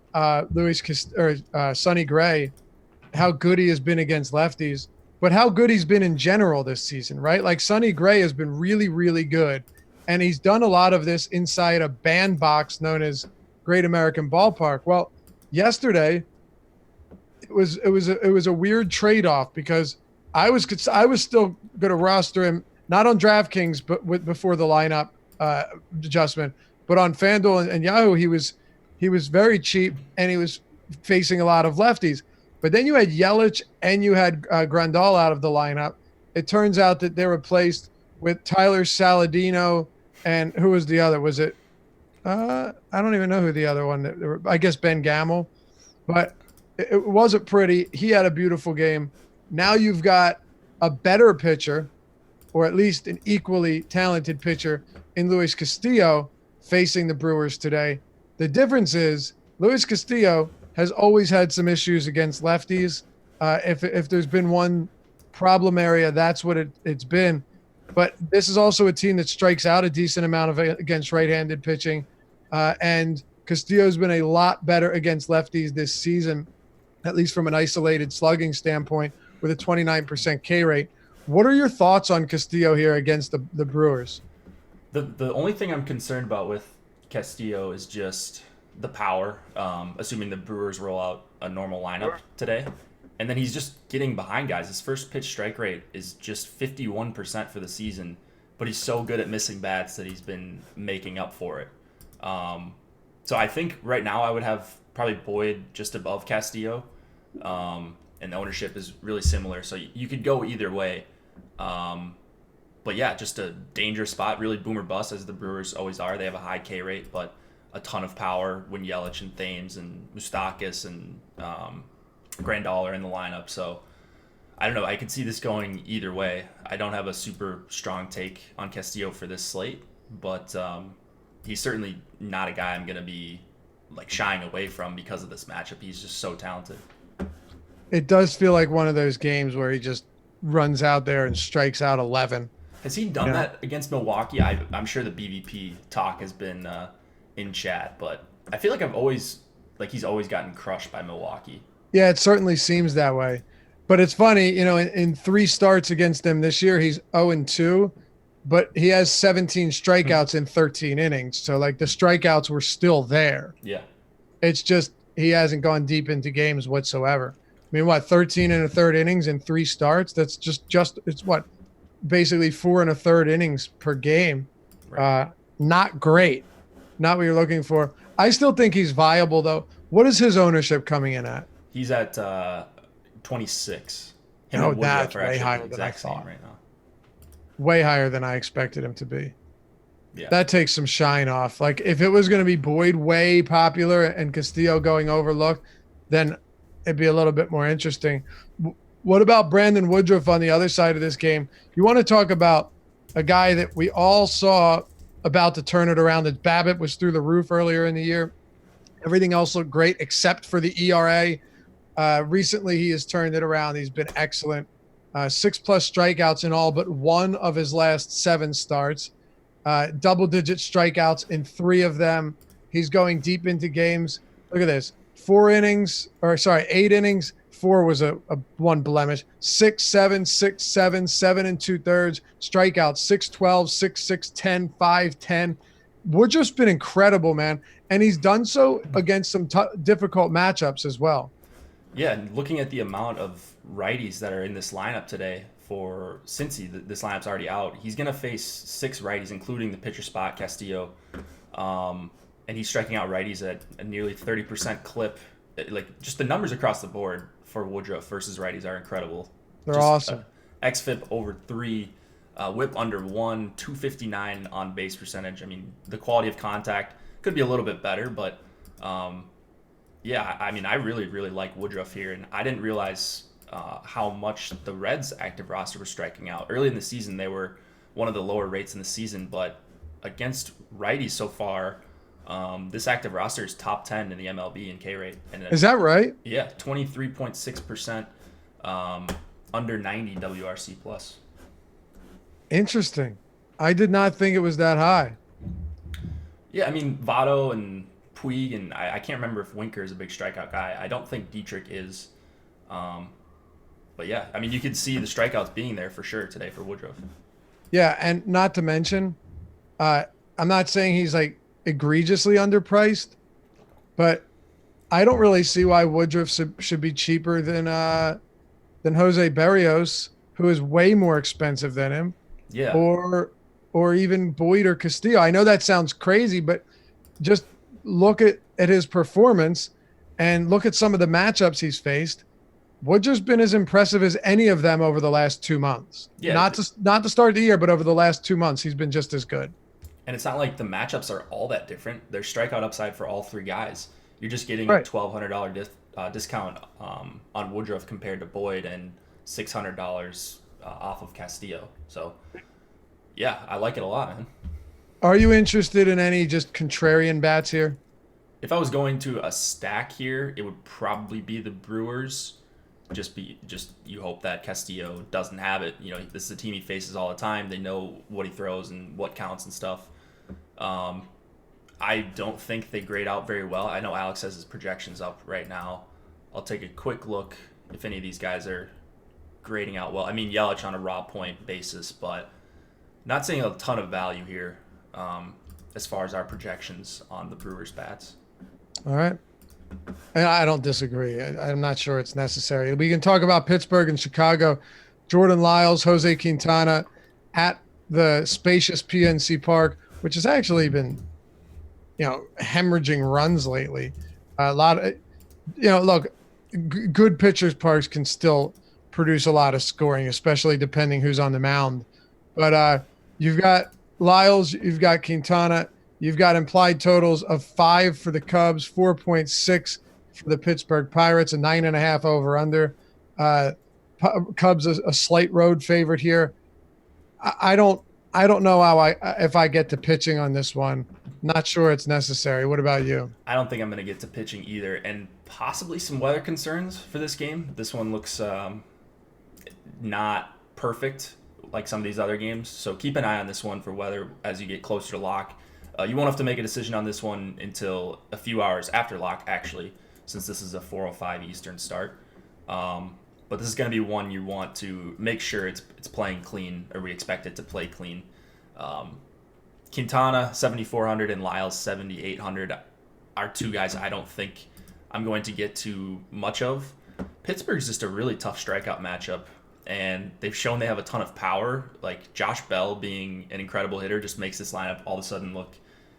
Sonny Gray, how good he has been against lefties, but how good he's been in general this season, right? Like Sonny Gray has been really, really good. And he's done a lot of this inside a bandbox known as Great American Ballpark. Well, yesterday it was a weird trade-off because I was still going to roster him not on DraftKings but before the lineup adjustment, but on FanDuel and Yahoo he was very cheap and he was facing a lot of lefties. But then you had Yelich and you had Grandal out of the lineup. It turns out that they were replaced with Tyler Saladino, and who was the other? Was it? I don't even know who the other one. I guess Ben Gamel, but it wasn't pretty. He had a beautiful game. Now you've got a better pitcher, or at least an equally talented pitcher in Luis Castillo facing the Brewers today. The difference is Luis Castillo has always had some issues against lefties. If there's been one problem area, that's what it's been. But this is also a team that strikes out a decent amount against right-handed pitching. And Castillo's been a lot better against lefties this season, at least from an isolated slugging standpoint, with a 29% K rate. What are your thoughts on Castillo here against the Brewers? The only thing I'm concerned about with Castillo is just the power, assuming the Brewers roll out a normal lineup today. And then he's just getting behind guys. His first pitch strike rate is just 51% for the season, but he's so good at missing bats that he's been making up for it. So I think right now I would have probably Boyd just above Castillo, and the ownership is really similar. So you could go either way. But yeah, just a dangerous spot, really boom or bust, as the Brewers always are. They have a high K rate, but a ton of power when Yelich and Thames and Moustakas and Grandal are in the lineup. So I don't know. I could see this going either way. I don't have a super strong take on Castillo for this slate, but he's certainly not a guy I'm going to be like shying away from because of this matchup. He's just so talented. It does feel like one of those games where he just runs out there and strikes out 11. Has he done that against Milwaukee? I'm sure the BVP talk has been in chat, but I feel like he's always gotten crushed by Milwaukee. Yeah, it certainly seems that way. But it's funny, in 3 starts against them this year, he's 0-2, but he has 17 strikeouts in 13 innings. So, like, the strikeouts were still there. Yeah. It's just he hasn't gone deep into games whatsoever. I mean, 13 1/3 innings in 3 starts? That's it's basically 4 1/3 innings per game. Right. Not great. Not what you're looking for. I still think he's viable, though. What is his ownership coming in at? He's at 26. That's way higher than I thought. Right now. Way higher than I expected him to be. Yeah. That takes some shine off. Like, if it was going to be Boyd way popular and Castillo going overlooked, then it'd be a little bit more interesting. What about Brandon Woodruff on the other side of this game? You want to talk about a guy that we all saw about to turn it around. That BABIP was through the roof earlier in the year. Everything else looked great except for the ERA. Recently, he has turned it around. He's been excellent. 6+ strikeouts in all but 1 of his last 7 starts. Double-digit strikeouts in 3 of them. He's going deep into games. Look at this. 8 innings. 4 was a 1 blemish. 6-7, 6-7, 7 2/3. Strikeouts 6-12, 6-6, 10, 5-10. Woodruff's been incredible, man. And he's done so against some difficult matchups as well. Yeah, and looking at the amount of righties that are in this lineup today for Cincy, this lineup's already out. He's going to face 6 righties, including the pitcher spot, Castillo. And he's striking out righties at a nearly 30% clip. Like, just the numbers across the board for Woodruff versus righties are incredible. They're awesome. XFIP over 3, whip under 1, 259 on base percentage. I mean, the quality of contact could be a little bit better, but yeah, I mean, I really, really like Woodruff here, and I didn't realize how much the Reds' active roster was striking out. Early in the season, they were one of the lower rates in the season, but against righties so far, this active roster is top 10 in the MLB in K rate. And is that right? Yeah, 23.6%, under 90 WRC plus. Interesting. I did not think it was that high. Yeah, I mean, Votto and Puig, and I can't remember if Winker is a big strikeout guy. I don't think Dietrich is. But yeah, I mean, you could see the strikeouts being there for sure today for Woodruff. Yeah, and not to mention, I'm not saying he's like egregiously underpriced, but I don't really see why Woodruff should be cheaper than Jose Berrios, who is way more expensive than him. Yeah. Or even Boyd or Castillo. I know that sounds crazy, but just look at his performance and look at some of the matchups he's faced. Woodruff's been as impressive as any of them over the last 2 months. Yeah. Not to start the year, but over the last 2 months, he's been just as good. And it's not like the matchups are all that different. There's strikeout upside for all 3 guys. You're just getting right. a $1,200 discount on Woodruff compared to Boyd, and $600 off of Castillo. So, yeah, I like it a lot, man. Are you interested in any just contrarian bats here? If I was going to a stack here, it would probably be the Brewers. Just you hope that Castillo doesn't have it. You know, this is a team he faces all the time. They know what he throws and what counts and stuff. I don't think they grade out very well. I know Alex has his projections up right now. I'll take a quick look if any of these guys are grading out well. I mean, Yelich on a raw point basis, but not seeing a ton of value here as far as our projections on the Brewers bats. All right. And I don't disagree. I'm not sure it's necessary. We can talk about Pittsburgh and Chicago. Jordan Lyles, Jose Quintana at the spacious PNC Park, which has actually been, hemorrhaging runs lately. A lot of, look, good pitchers parks can still produce a lot of scoring, especially depending who's on the mound. But you've got Lyles, you've got Quintana, you've got implied totals of 5 for the Cubs, 4.6 for the Pittsburgh Pirates, a 9.5 over under. Cubs a slight road favorite here. I don't know if I get to pitching on this one. Not sure it's necessary. What about you? I don't think I'm going to get to pitching either, and possibly some weather concerns for this game. This one looks not perfect like some of these other games, so keep an eye on this one for weather as you get closer to lock. You won't have to make a decision on this one until a few hours after lock, actually, since this is a 4:05 Eastern start. But this is going to be one you want to make sure it's playing clean, or we expect it to play clean. Quintana 7,400 and Lyles 7,800 are two guys I don't think I'm going to get to much of. Pittsburgh's just a really tough strikeout matchup, and they've shown they have a ton of power. Like Josh Bell being an incredible hitter just makes this lineup all of a sudden look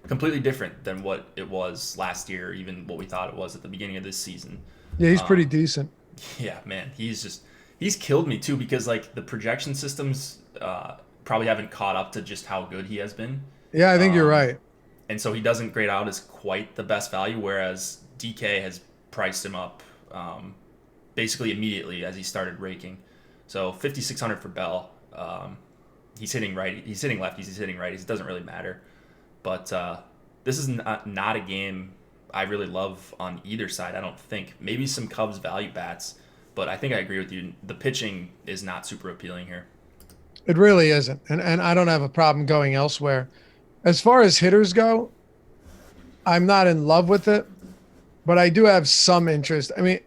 completely different than what it was last year, or even what we thought it was at the beginning of this season. Yeah, he's pretty decent. Yeah, man, he's killed me too, because like the projection systems probably haven't caught up to just how good he has been. Yeah, I think you're right. And so he doesn't grade out as quite the best value, whereas DK has priced him up basically immediately as he started raking. So 5,600 for Bell. He's hitting right. He's hitting lefties. He's hitting righties. It doesn't really matter. But this is not a game I really love on either side, I don't think. Maybe some Cubs value bats, but I think I agree with you. The pitching is not super appealing here. It really isn't. And I don't have a problem going elsewhere. As far as hitters go, I'm not in love with it, but I do have some interest. I mean,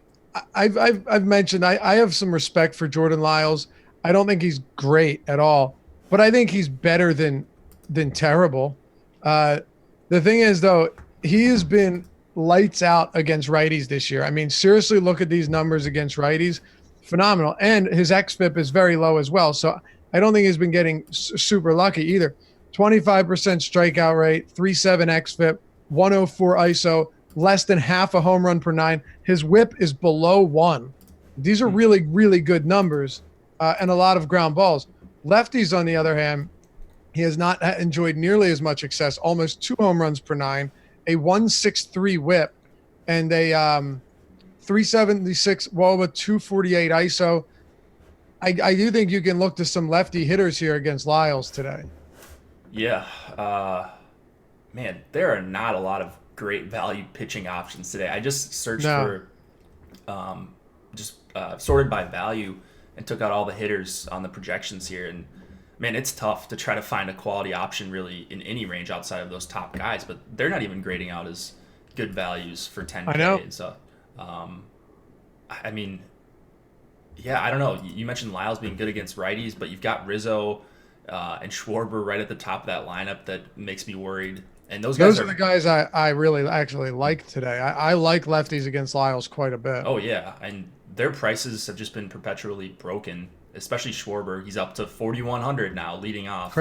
I've mentioned I have some respect for Jordan Lyles. I don't think he's great at all, but I think he's better than terrible. The thing is, though, he has been lights out against righties this year. I mean, seriously, look at these numbers against righties. Phenomenal. And his xFIP is very low as well. So I don't think he's been getting super lucky either. 25% strikeout rate, 3.7 xFIP, 104 ISO, less than half a home run per 9. His whip is below 1. These are really, really good numbers and a lot of ground balls. Lefties, on the other hand, he has not enjoyed nearly as much success, almost 2 home runs per 9, a 163 whip, and a 376 WOBA, 248 ISO. I do think you can look to some lefty hitters here against Lyles today. Yeah. Man, there are not a lot of great value pitching options today. I just searched for sorted by value and took out all the hitters on the projections here, and man, it's tough to try to find a quality option really in any range outside of those top guys, but they're not even grading out as good values for 10K. I know. And so, I mean, yeah, I don't know. You mentioned Lyles being good against righties, but you've got Rizzo and Schwarber right at the top of that lineup that makes me worried. And those are the guys I really actually like today. I like lefties against Lyles quite a bit. Oh, yeah, and their prices have just been perpetually broken. Especially Schwarber, he's up to 4,100 now, leading off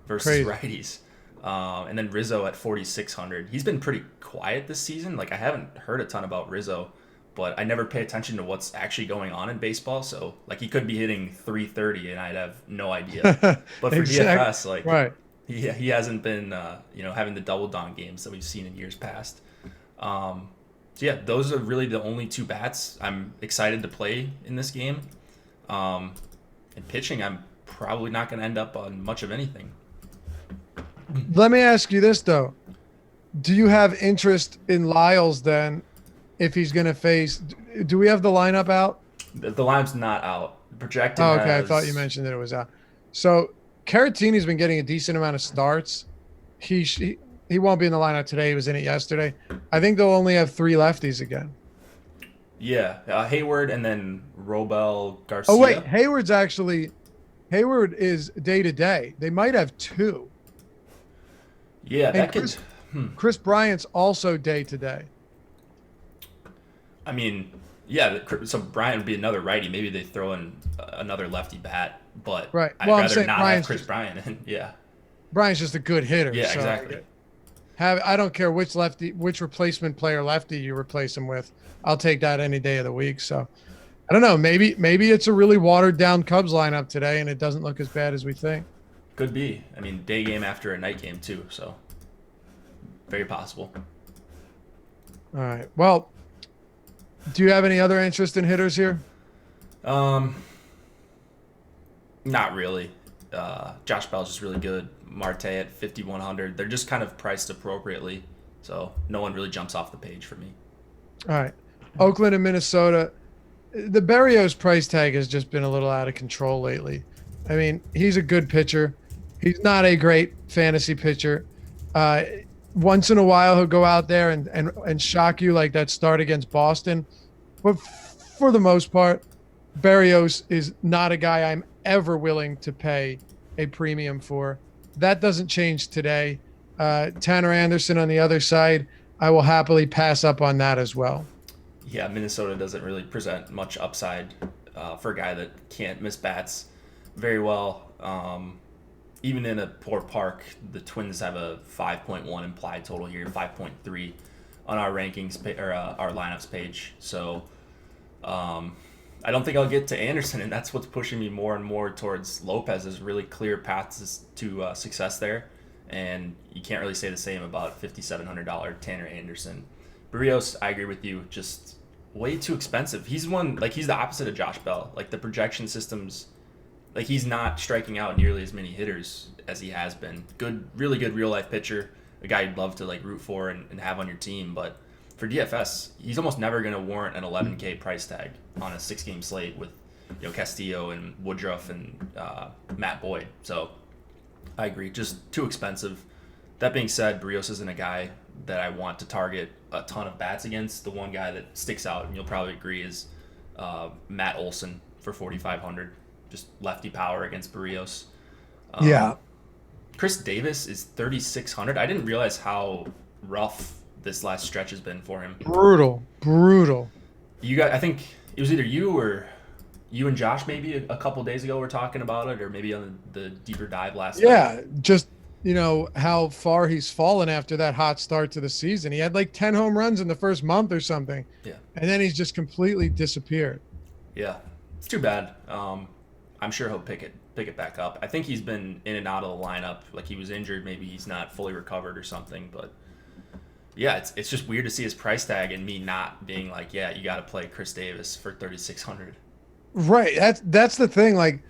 versus righties. And then Rizzo at 4,600. He's been pretty quiet this season. Like, I haven't heard a ton about Rizzo, but I never pay attention to what's actually going on in baseball. So, like, he could be hitting 330, and I'd have no idea. But for DFS, like, right. he hasn't been, having the double down games that we've seen in years past. So yeah, those are really the only two bats I'm excited to play in this game. And pitching, I'm probably not going to end up on much of anything. Let me ask you this, though. Do you have interest in Lyles then if he's going to face – do we have the lineup out? The lineup's not out. Projected okay. I thought you mentioned that it was out. So Caratini's been getting a decent amount of starts. He won't be in the lineup today. He was in it yesterday. I think they'll only have 3 lefties again. Yeah, Hayward and then Robel Garcia. Oh, wait. Hayward is day-to-day. They might have 2. Yeah, and Chris Bryant's also day-to-day. I mean, yeah. So Bryant would be another righty. Maybe they throw in another lefty bat, but Right. I'd Well, I'm rather saying not have Chris Bryant. And yeah, Brian's just a good hitter. yeah, So exactly. I don't care which replacement player lefty you replace him with. I'll take that any day of the week. So I don't know. Maybe it's a really watered down Cubs lineup today, and it doesn't look as bad as we think. Could be. I mean, day game after a night game too, so very possible. All right. Well, do you have any other interest in hitters here? Um, Not really. Josh Bell's just really good. Marte at 5,100. They're just kind of priced appropriately, so no one really jumps off the page for me. All right. Oakland and Minnesota. The Berrios price tag has just been a little out of control lately. I mean, he's a good pitcher. He's not a great fantasy pitcher. Once in a while, he'll go out there and shock you like that start against Boston. But for the most part, Berrios is not a guy I'm ever willing to pay a premium for. That doesn't change today. Tanner Anderson on the other side, I will happily pass up on that as well. Yeah, Minnesota doesn't really present much upside for a guy that can't miss bats very well. Even in a poor park, the Twins have a 5.1 implied total here, 5.3 on our rankings or our lineups page. So I don't think I'll get to Anderson, and that's what's pushing me more and more towards Lopez. There's really clear paths to success there, and you can't really say the same about $5,700 Tanner Anderson. Barrios, I agree with you, just way too expensive. He's the opposite of Josh Bell. Like the projection systems, like he's not striking out nearly as many hitters as he has been. Good, really good real life pitcher, a guy you'd love to like root for and have on your team, but for DFS, he's almost never going to warrant an 11K price tag on a 6-game slate with Castillo and Woodruff and Matt Boyd. So I agree, just too expensive. That being said, Barrios isn't a guy that I want to target a ton of bats against. The one guy that sticks out, and you'll probably agree, is Matt Olson for 4,500. Just lefty power against Barrios. Yeah. Chris Davis is 3,600. I didn't realize how rough this last stretch has been for him. Brutal. I think it was either you and Josh maybe a couple days ago were talking about it, or maybe on the deeper dive last night. Yeah, just how far he's fallen after that hot start to the season. He had like 10 home runs in the first month or something. Yeah. And then he's just completely disappeared. Yeah. It's too bad. I'm sure he'll pick it back up. I think he's been in and out of the lineup. Like he was injured, maybe he's not fully recovered or something, but yeah, it's just weird to see his price tag and me not being like, yeah, you got to play Chris Davis for 3,600. Right. That's the thing. Like,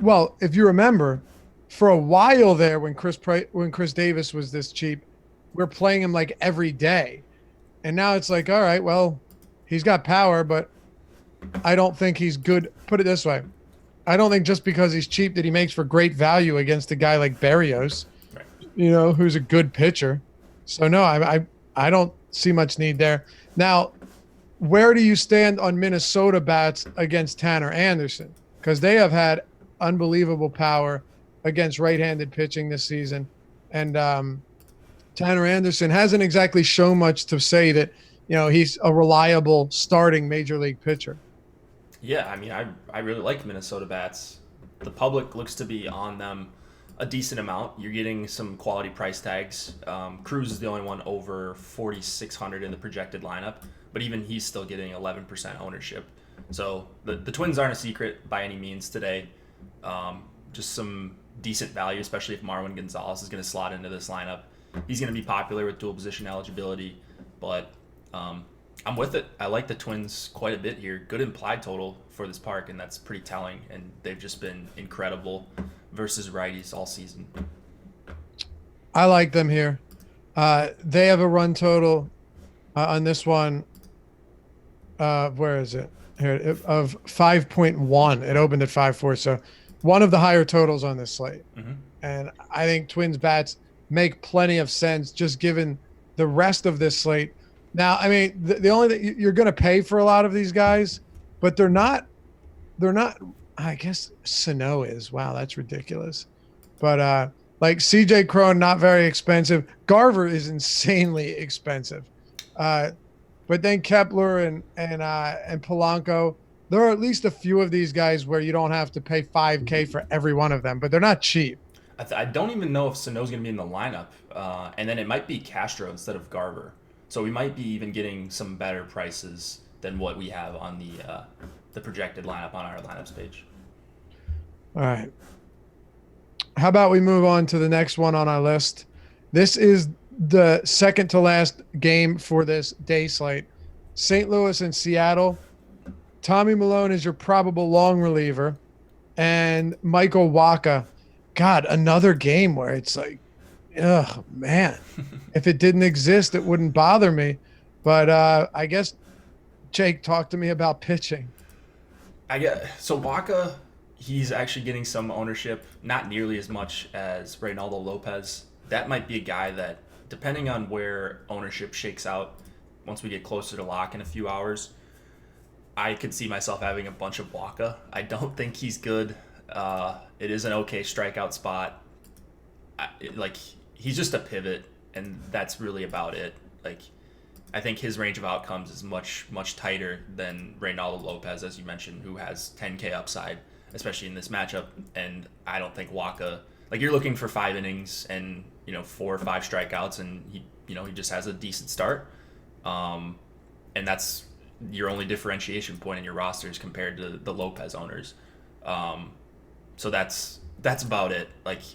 well, if you remember, for a while there, when Chris Davis was this cheap, we're playing him like every day, and now it's like, all right, well, he's got power, but I don't think he's good. Put it this way, I don't think just because he's cheap that he makes for great value against a guy like Berrios, Right. Who's a good pitcher. So no, I don't see much need there. Now, where do you stand on Minnesota bats against Tanner Anderson? Because they have had unbelievable power against right-handed pitching this season. And Tanner Anderson hasn't exactly shown much to say that, he's a reliable starting major league pitcher. Yeah, I mean, I really like Minnesota bats. The public looks to be on them a decent amount. You're getting some quality price tags. Cruz is the only one over 4,600 in the projected lineup, but even he's still getting 11% ownership. So the Twins aren't a secret by any means today. Just some decent value, especially if Marwin Gonzalez is going to slot into this lineup. He's going to be popular with dual position eligibility, but I'm with it. I like the Twins quite a bit here. Good implied total for this park, and that's pretty telling. And they've just been incredible versus righties all season. I like them here. They have a run total on this one. Where is it? Here, of 5.1. It opened at 5.4. So one of the higher totals on this slate. Mm-hmm. And I think Twins bats make plenty of sense just given the rest of this slate. Now, I mean, the only thing you're going to pay for a lot of these guys, but they're not, I guess Sano is. Wow, that's ridiculous. But like CJ Cron, not very expensive. Garver is insanely expensive. but then Kepler and Polanco. There are at least a few of these guys where you don't have to pay 5K for every one of them, but they're not cheap. I don't even know if Sano's going to be in the lineup, and then it might be Castro instead of Garver. So we might be even getting some better prices than what we have on the projected lineup on our lineups page. All right. How about we move on to the next one on our list? This is the second to last game for this day slate. St. Louis and Seattle. Tommy Malone is your probable long reliever, and Michael Wacha. God, another game where it's like, ugh, man. If it didn't exist, it wouldn't bother me. But I guess, Jake, talk to me about pitching. So Wacha, he's actually getting some ownership, not nearly as much as Ronaldo Lopez. That might be a guy that, depending on where ownership shakes out, once we get closer to lock in a few hours, I could see myself having a bunch of Wacha. I don't think he's good. It is an okay strikeout spot. He's just a pivot, and that's really about it. I think his range of outcomes is much, much tighter than Ronaldo Lopez, as you mentioned, who has 10K upside, especially in this matchup. And I don't think Wacha, you're looking for 5 innings and 4 or 5 strikeouts, and he just has a decent start. And that's your only differentiation point in your rosters compared to the Lopez owners. So that's about it.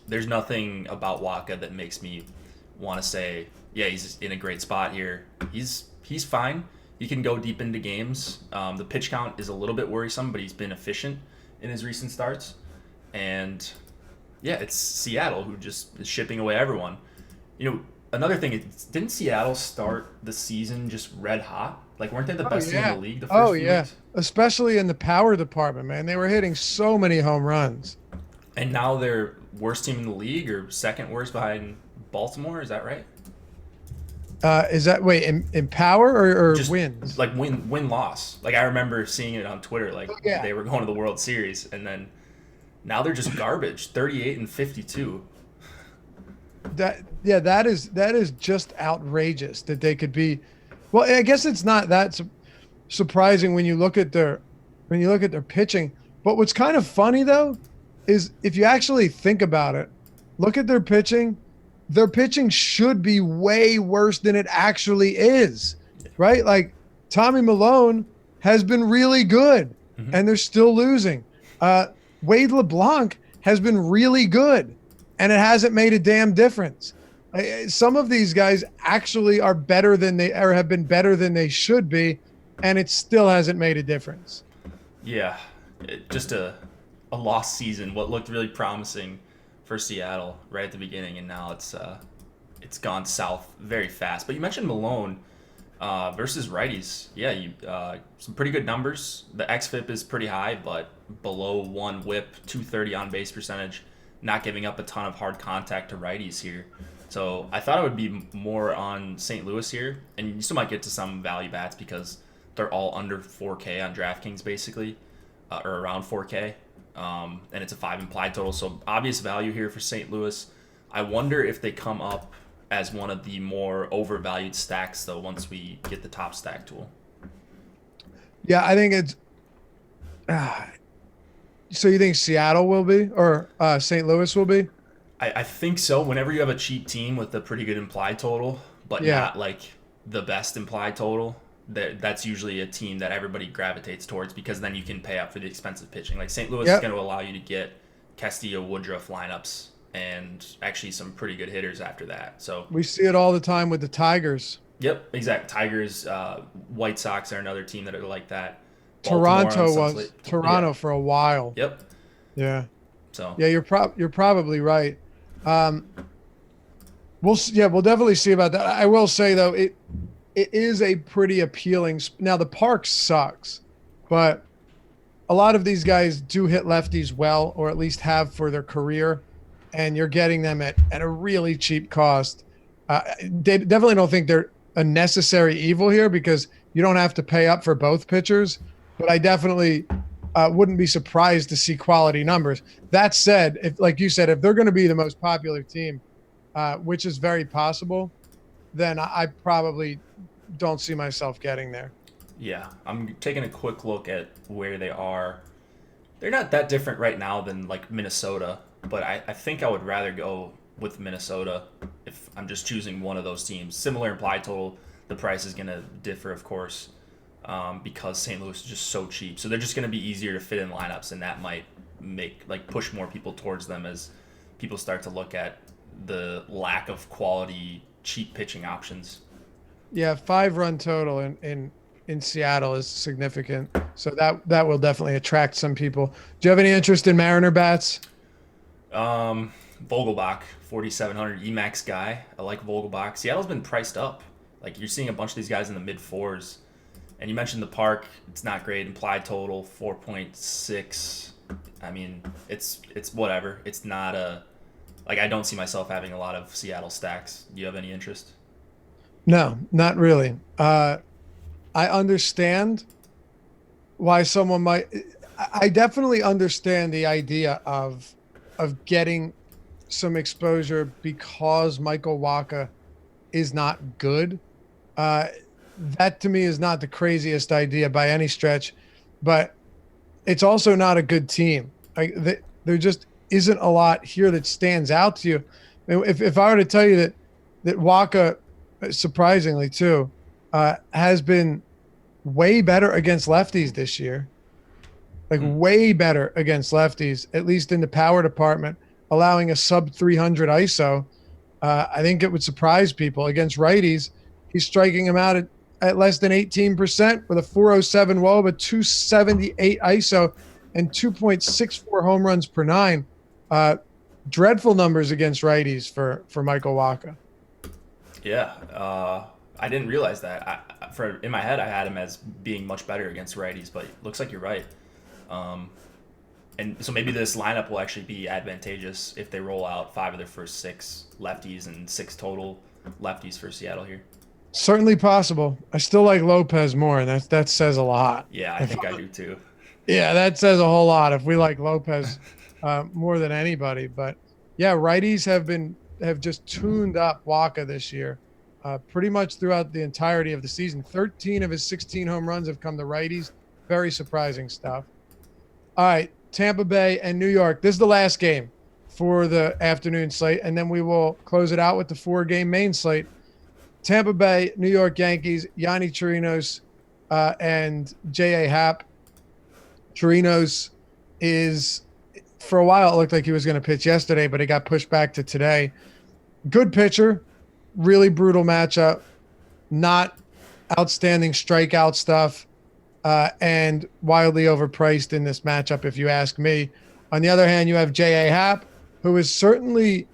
There's nothing about Wacha that makes me want to say, yeah, he's in a great spot here. He's fine. He can go deep into games. The pitch count is a little bit worrisome, but he's been efficient in his recent starts. And yeah, it's Seattle who just is shipping away everyone. Another thing, didn't Seattle start the season just red hot? Weren't they the best team in the league the first few weeks? Especially in the power department, man. They were hitting so many home runs. And now they're worst team in the league, or second worst behind Baltimore. Is that right? Is that in power or just wins? Win-loss. I remember seeing it on Twitter. They were going to the World Series, and then now they're just garbage. 38 and 52. That is just outrageous that they could be. Well, I guess it's not that surprising when you look at their pitching. But what's kind of funny though is if you actually think about it, look at their pitching. Their pitching should be way worse than it actually is, right? Tommy Malone has been really good, and they're still losing. Wade LeBlanc has been really good, and it hasn't made a damn difference. Some of these guys actually are better than they or have been better than they should be, and it still hasn't made a difference. Yeah, just a lost season. What looked really promising for Seattle right at the beginning, and now it's gone south very fast. But you mentioned Malone versus righties. Yeah, some pretty good numbers. The xFIP is pretty high, but below 1 WHIP, 230 on base percentage, not giving up a ton of hard contact to righties here. So I thought it would be more on St. Louis here, and you still might get to some value bats because they're all under 4K on DraftKings basically, or around 4K, and it's a 5 implied total. So obvious value here for St. Louis. I wonder if they come up as one of the more overvalued stacks though once we get the top stack tool. Yeah, I think it's. So you think Seattle will be, or St. Louis will be? I think so. Whenever you have a cheap team with a pretty good implied total, but not the best implied total, that's usually a team that everybody gravitates towards because then you can pay up for the expensive pitching. St. Louis is going to allow you to get Castillo, Woodruff lineups and actually some pretty good hitters after that. So we see it all the time with the Tigers. Yep, exact. Tigers, White Sox are another team that are like that. Toronto for a while. Yep. Yeah. So yeah, you're probably right. We'll definitely see about that. I will say though, it is a pretty appealing. Now the park sucks, but a lot of these guys do hit lefties well, or at least have for their career, and you're getting them at a really cheap cost. They definitely don't think they're a necessary evil here because you don't have to pay up for both pitchers. But I definitely wouldn't be surprised to see quality numbers. That said, if like you said, if they're going to be the most popular team, which is very possible, then I probably don't see myself getting there. Yeah, I'm taking a quick look at where they are. They're not that different right now than like Minnesota, but I think I would rather go with Minnesota if I'm just choosing one of those teams. Similar implied total, the price is going to differ, of course, because St. Louis is just so cheap. So they're just going to be easier to fit in lineups, and that might push more people towards them as people start to look at the lack of quality, cheap pitching options. Yeah, 5-run total in Seattle is significant. So that will definitely attract some people. Do you have any interest in Mariner bats? Vogelbach, 4,700 Emax guy. I like Vogelbach. Seattle's been priced up. Like, you're seeing a bunch of these guys in the mid fours. And you mentioned the park. It's not great. Implied total 4.6. I mean, it's whatever. It's not I don't see myself having a lot of Seattle stacks. Do you have any interest? No, not really. I understand why someone might. I definitely understand the idea of getting some exposure because Michael Wacha is not good. That to me is not the craziest idea by any stretch, but it's also not a good team. There just isn't a lot here that stands out to you. If I were to tell you that Wacha, surprisingly too, has been way better against lefties this year, way better against lefties, at least in the power department, allowing a sub 300 ISO. I think it would surprise people. Against righties, he's striking them out at less than 18% with a 407 WOB, a 278 ISO, and 2.64 home runs per nine. Dreadful numbers against righties for Michael Wacha. Yeah, I didn't realize that. In my head, I had him as being much better against righties, but it looks like you're right. And so maybe this lineup will actually be advantageous if they roll out 5 of their first 6 lefties and 6 total lefties for Seattle here. Certainly possible. I still like Lopez more, and that says a lot. Yeah, I think I do too. Yeah, that says a whole lot if we like Lopez more than anybody. But yeah, righties have just tuned up Wacha this year, pretty much throughout the entirety of the season. 13 of his 16 home runs have come to righties. Very surprising stuff. All right, Tampa Bay and New York. This is the last game for the afternoon slate, and then we will close it out with the 4-game main slate. Tampa Bay, New York Yankees, Yanni Chirinos, and J.A. Happ. Chirinos is, for a while, it looked like he was going to pitch yesterday, but it got pushed back to today. Good pitcher, really brutal matchup, not outstanding strikeout stuff, and wildly overpriced in this matchup, if you ask me. On the other hand, you have J.A. Happ, who is certainly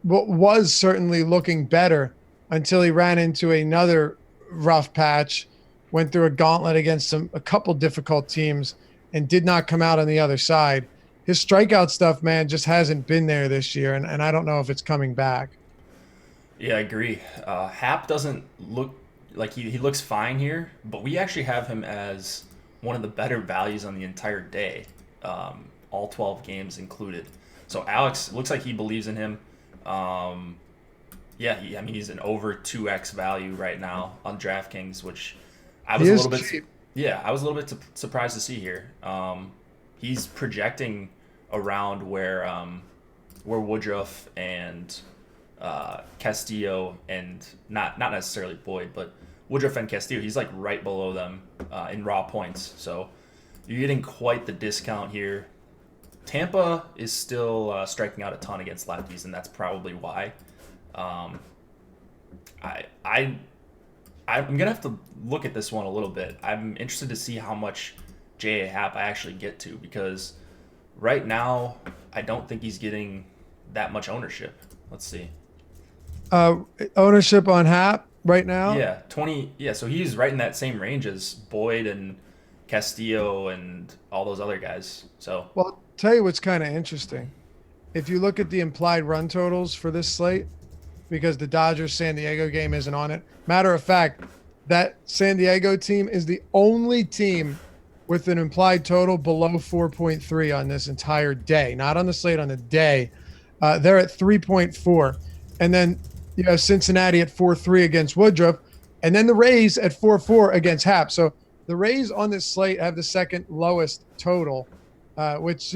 was certainly looking better until he ran into another rough patch, went through a gauntlet against a couple difficult teams, and did not come out on the other side. His strikeout stuff, man, just hasn't been there this year, and I don't know if it's coming back. Yeah, I agree. Happ doesn't look like he looks fine here, but we actually have him as one of the better values on the entire day, all 12 games included. So Alex looks like he believes in him. He's an over 2x value right now on DraftKings, which I was a little bit cheap. Yeah, I was a little bit surprised to see here. He's projecting around where Woodruff and Castillo, and not necessarily Boyd, but Woodruff and Castillo, he's like right below them in raw points. So you're getting quite the discount here. Tampa is still striking out a ton against lefties, and that's probably why. I'm gonna have to look at this one a little bit. I'm interested to see how much J.A. Happ I actually get to, because right now I don't think he's getting that much ownership. Let's see. Ownership on Happ right now? Yeah, 20. Yeah, so he's right in that same range as Boyd and Castillo and all those other guys. So well, tell you what's kind of interesting. If you look at the implied run totals for this slate, because the Dodgers-San Diego game isn't on it. Matter of fact, that San Diego team is the only team with an implied total below 4.3 on this entire day. Not on the slate, on the day. They're at 3.4. And then you have Cincinnati at 4.3 against Woodruff. And then the Rays at 4-4 against Hap. So the Rays on this slate have the second lowest total, which,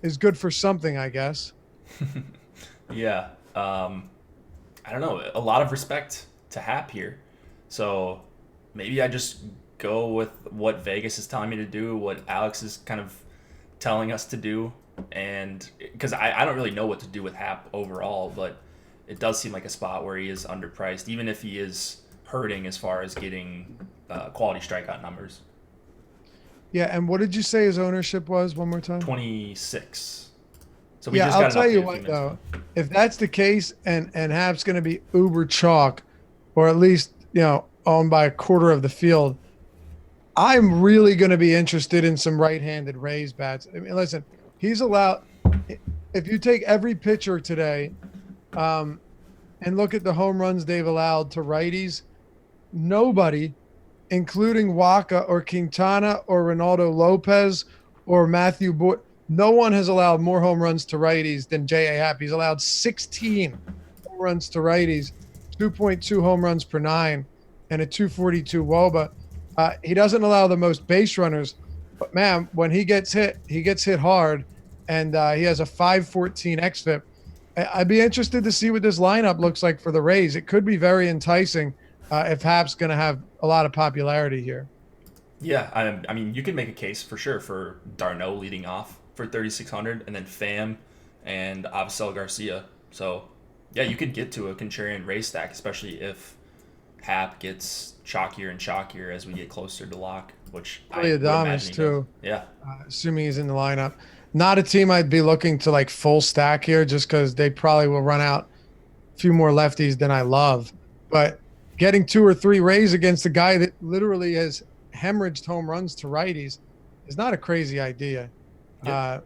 is good for something, I guess. Yeah. I don't know. A lot of respect to Hap here. So maybe I just go with what Vegas is telling me to do, what Alex is kind of telling us to do. And because I don't really know what to do with Hap overall, but it does seem like a spot where he is underpriced, even if he is hurting as far as getting quality strikeout numbers. Yeah, and what did you say his ownership was one more time? 26. So Yeah, just I'll got tell an you update a few what minutes though, ago. if that's the case, and Hap's going to be uber chalk, or at least owned by a quarter of the field, I'm really going to be interested in some right-handed Rays bats. I mean, listen, he's allowed. If you take every pitcher today, and look at the home runs they've allowed to righties, nobody, including Waka or Quintana or Ronaldo Lopez or Matthew Boyd, no one has allowed more home runs to righties than J.A. Happ. He's allowed 16 home runs to righties, 2.2 home runs per nine, and a 242 WOBA. He doesn't allow the most base runners, but man, when he gets hit hard, and he has a 514 xFIP. I'd be interested to see what this lineup looks like for the Rays. It could be very enticing if Hap's going to have a lot of popularity here. Yeah, I mean, you can make a case for sure for Darno leading off for 3,600, and then Pham and Avisel Garcia. So, yeah, you could get to a contrarian race stack, especially if Hap gets chalkier and chalkier as we get closer to lock, which I would imagine Adames he does. too, Yeah, assuming he's in the lineup. Not a team I'd be looking to like full stack here, just because they probably will run out a few more lefties than I love. But getting 2 or 3 Rays against a guy that literally has hemorrhaged home runs to righties is not a crazy idea yep.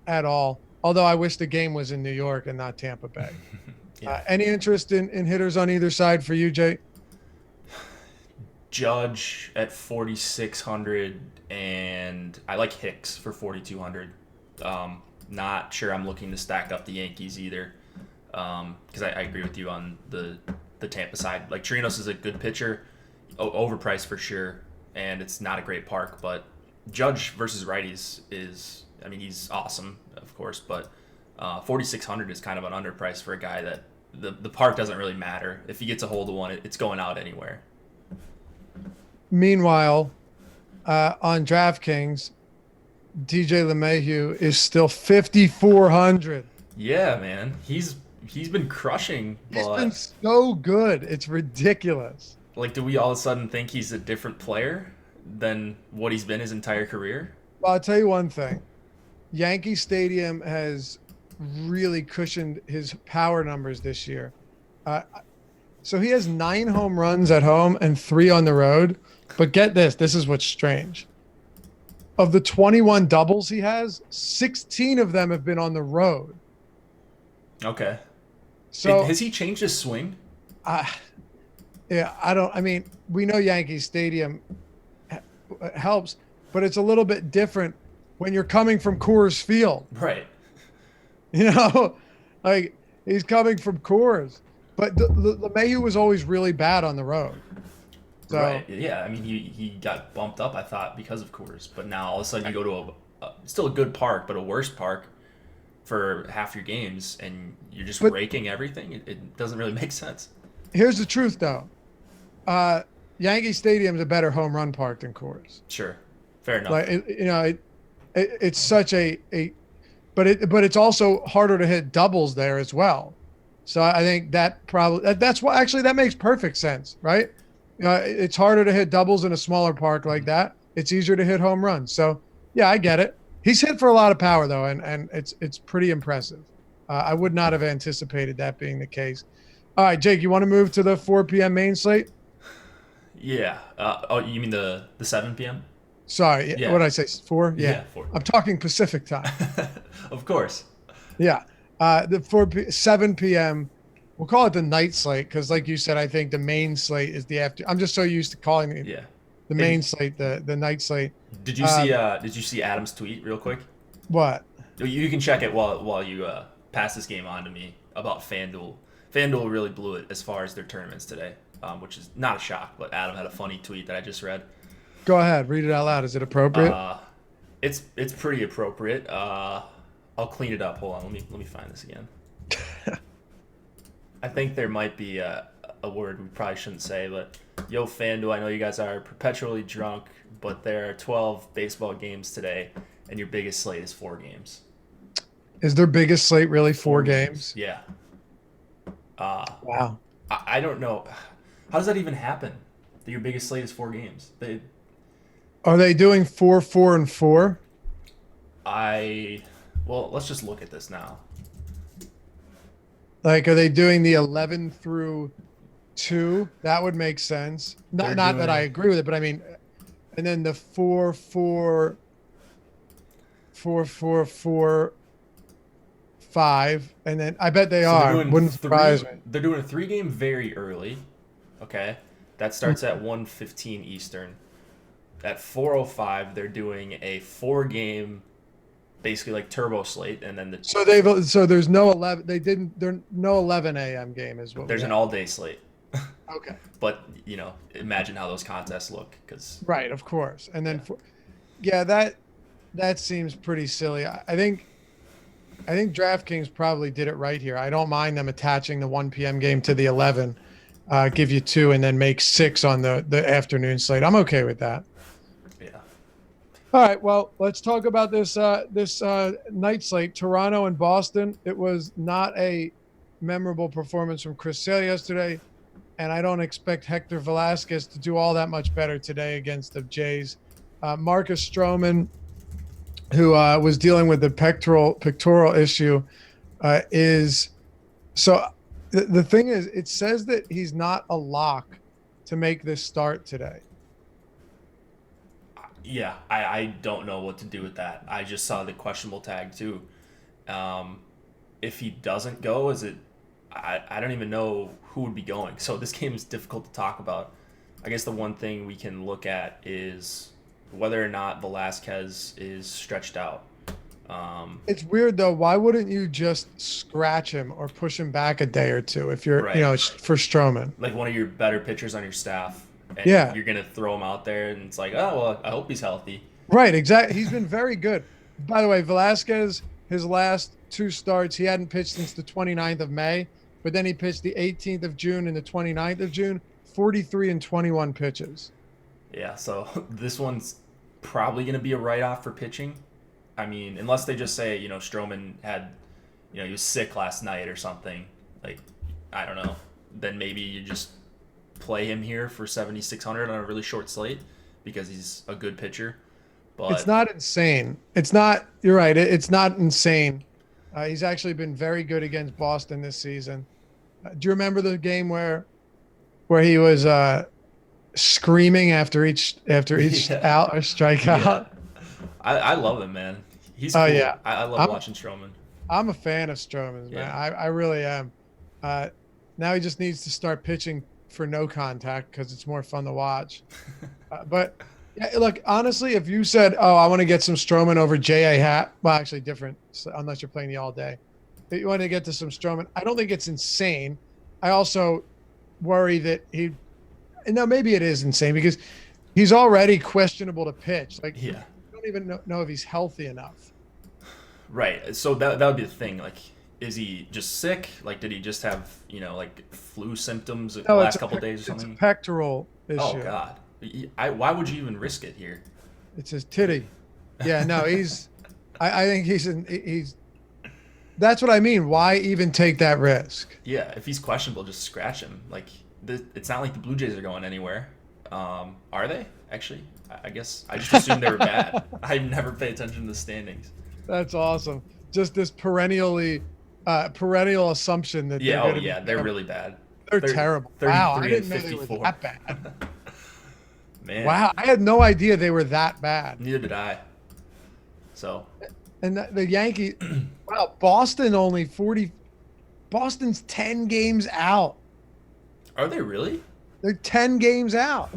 at all. Although I wish the game was in New York and not Tampa Bay. Yeah. Any interest in hitters on either side for you, Jay? Judge at 4,600, and I like Hicks for 4,200. Not sure I'm looking to stack up the Yankees either, because I agree with you on the Tampa side. Like, Trinos is a good pitcher, overpriced for sure, and it's not a great park. But Judge versus righties is, I mean, he's awesome, of course, but 4,600 is kind of an underprice for a guy that the park doesn't really matter. If he gets a hold of one, it's going out anywhere. Meanwhile, on DraftKings, DJ LeMahieu is still 5,400. Yeah, man, he's been crushing. He's But been so good. It's ridiculous. like, do we all of a sudden think he's a different player than what he's been his entire career? Well, I'll tell you one thing. Yankee Stadium has really cushioned his power numbers this year. So he has 9 home runs at home and 3 on the road. But get this, this is what's strange. Of the 21 doubles he has, 16 of them have been on the road. Okay. So Has he changed his swing? yeah, I mean, we know Yankee Stadium helps, but it's a little bit different when you're coming from Coors Field. Right. Like he's coming from Coors. But LeMahieu was always really bad on the road. So, Right. Yeah. I mean, he got bumped up, I thought, because of Coors. But now all of a sudden you go to still a good park, but a worse park for half your games, and you're just raking everything. It doesn't really make sense. here's the truth, though. Yankee Stadium's a better home run park than Coors. Sure. Fair enough. Like it's such but it's also harder to hit doubles there as well. So I think that's why actually that makes perfect sense, right? It's harder to hit doubles in a smaller park like that. It's easier to hit home runs. So yeah, I get it. He's hit for a lot of power though, and it's pretty impressive. I would not have anticipated that being the case. All right, Jake, you want to move to the 4 p.m. main slate? Yeah. Oh, you mean the 7 p.m.? Sorry, Yeah. what did I say? 4? Yeah. 4. I'm talking Pacific time. Of course. Yeah. The 7 p.m. We'll call it the night slate because, like you said, I think the main slate is the after. I'm just so used to calling it the main slate the night slate. Did you see Adam's tweet real quick? What? You can check it while you pass this game on to me about FanDuel. FanDuel really blew it as far as their tournaments today, which is not a shock. But Adam had a funny tweet that I just read. Go ahead, read it out loud. Is it appropriate? It's pretty appropriate. I'll clean it up. Hold on, let me find this again. I think there might be a word we probably shouldn't say, but yo, FanDuel, I know you guys are perpetually drunk, but there are 12 baseball games today, and your biggest slate is 4 games. Is their biggest slate really 4 games? Yeah. Wow. I don't know. How does that even happen? That your biggest slate is 4 games? Are they doing 4, 4, and 4? Well, let's just look at this now. Like, are they doing the 11 through 2? That would make sense. Not that I agree with it, but I mean, and then the 4, 4, 4, 4, 4, 5, and then I bet they are. Wouldn't surprise me. They're doing a 3-game very early. Okay, that starts at 1:15 Eastern. At 4:05, they're doing a 4-game, basically like turbo slate, and then so there's no 11. There's no 11 a.m. game is what. There's an all-day slate. Okay. But imagine how those contests look, because right, of course, and then that seems pretty silly. I think DraftKings probably did it right here. I don't mind them attaching the 1 p.m. game to the 11, give you 2, and then make 6 on the afternoon slate. I'm okay with that. Yeah. All right. Well, let's talk about this night slate. Toronto and Boston. It was not a memorable performance from Chris Sale yesterday, and I don't expect Hector Velasquez to do all that much better today against the Jays. Marcus Stroman, who was dealing with the pectoral issue, is so. The thing is, it says that he's not a lock to make this start today. Yeah, I don't know what to do with that. I just saw the questionable tag too. If he doesn't go, I don't even know who would be going. So this game is difficult to talk about. I guess the one thing we can look at is whether or not Velasquez is stretched out. It's weird though. Why wouldn't you just scratch him or push him back a day or two if you're, right. For Stroman? Like one of your better pitchers on your staff. And yeah. You're going to throw him out there and it's like, oh, well, I hope he's healthy. Right, exactly. He's been very good. By the way, Velasquez, his last 2 starts, he hadn't pitched since the 29th of May, but then he pitched the 18th of June and the 29th of June, 43 and 21 pitches. Yeah, so this one's probably going to be a write-off for pitching. I mean, unless they just say, Stroman had, he was sick last night or something. Like, I don't know. Then maybe you just play him here for 7,600 on a really short slate because he's a good pitcher. But it's not insane. It's not. You're right. It's not insane. He's actually been very good against Boston this season. Do you remember the game where he was screaming after each out or strikeout? Yeah. I love him, man. He's cool. Yeah. I love watching Stroman. I'm a fan of Stroman's, man. I really am. Now he just needs to start pitching for no contact because it's more fun to watch. But yeah, look, honestly, if you said, "Oh, I want to get some Stroman over J.A. Happ," well, actually different, unless you're playing the all day. If you want to get to some Stroman, I don't think it's insane. I also worry that maybe it is insane because he's already questionable to pitch. Like, yeah. don't even know if he's healthy enough. Right. So that would be the thing. Like, is he just sick? Like, did he just have, like flu symptoms the last couple of days or something? It's a pectoral issue. Oh, God. Why would you even risk it here? It's his titty. Yeah, no, he's I think he's that's what I mean. Why even take that risk? Yeah, if he's questionable, just scratch him. Like, it's not like the Blue Jays are going anywhere. Are they? Actually, I guess I just assumed they were bad. I never pay attention to the standings. That's awesome. Just this perennial assumption that they're really bad. They're terrible. Wow, I didn't know they were that bad. Man. Wow, I had no idea they were that bad. Neither did I. So. And the Yankees, wow, Boston only 40. Boston's 10 games out. Are they really? They're 10 games out.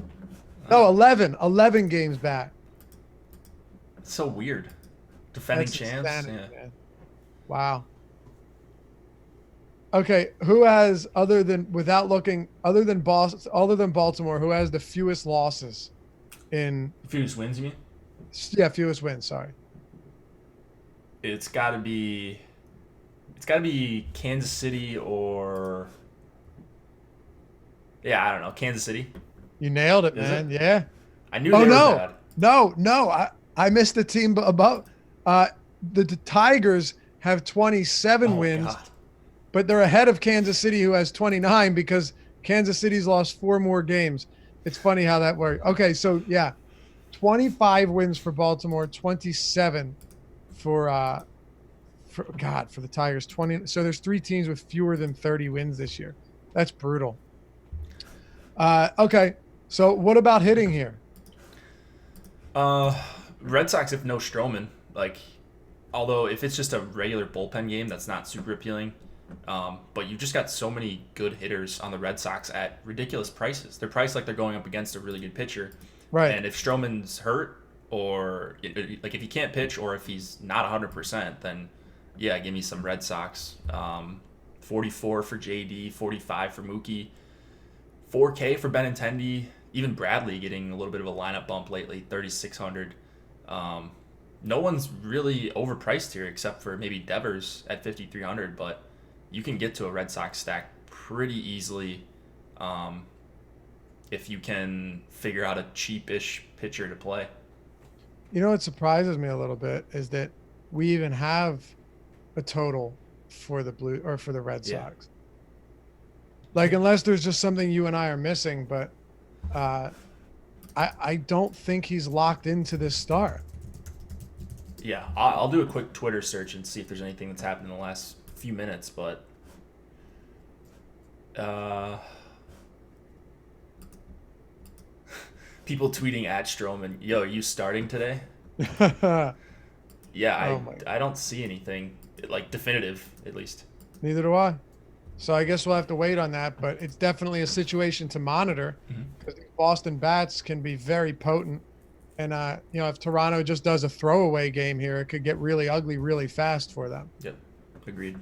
No, 11 games back. It's so weird. Defending champs. Man. Wow. Okay, who has other than Baltimore, who has the fewest losses in Fewest wins, you mean? fewest wins, sorry. It's got to be Kansas City or I don't know, Kansas City. You nailed it, Is man. it? Yeah. I knew they were bad. No. I missed the team above. The Tigers have 27 wins, God. but they're ahead of Kansas City, who has 29 because Kansas City's lost 4 more games. It's funny how that works. Okay, so 25 wins for Baltimore, 27 for the Tigers. 20. So there's 3 teams with fewer than 30 wins this year. That's brutal. Okay, so what about hitting here? Red Sox if no Stroman. Like, although if it's just a regular bullpen game, that's not super appealing. But you just got so many good hitters on the Red Sox at ridiculous prices. They're priced like they're going up against a really good pitcher. Right. And if Stroman's hurt, or like if he can't pitch, or if he's not 100%, then give me some Red Sox. 44 for JD, 45 for Mookie, 4K for Benintendi. Even Bradley getting a little bit of a lineup bump lately, 3,600. No one's really overpriced here except for maybe Devers at 5,300, but you can get to a Red Sox stack pretty easily if you can figure out a cheapish pitcher to play. You know what surprises me a little bit is that we even have a total for the Red Sox. Like, unless there's just something you and I are missing, but I don't think he's locked into this start. Yeah, I'll do a quick Twitter search and see if there's anything that's happened in the last few minutes, but people tweeting at Stroman, yo, are you starting today? I don't see anything, like, definitive, at least. Neither do I. So I guess we'll have to wait on that, but it's definitely a situation to monitor because these Boston bats can be very potent. And, if Toronto just does a throwaway game here, it could get really ugly really fast for them. Yep, agreed.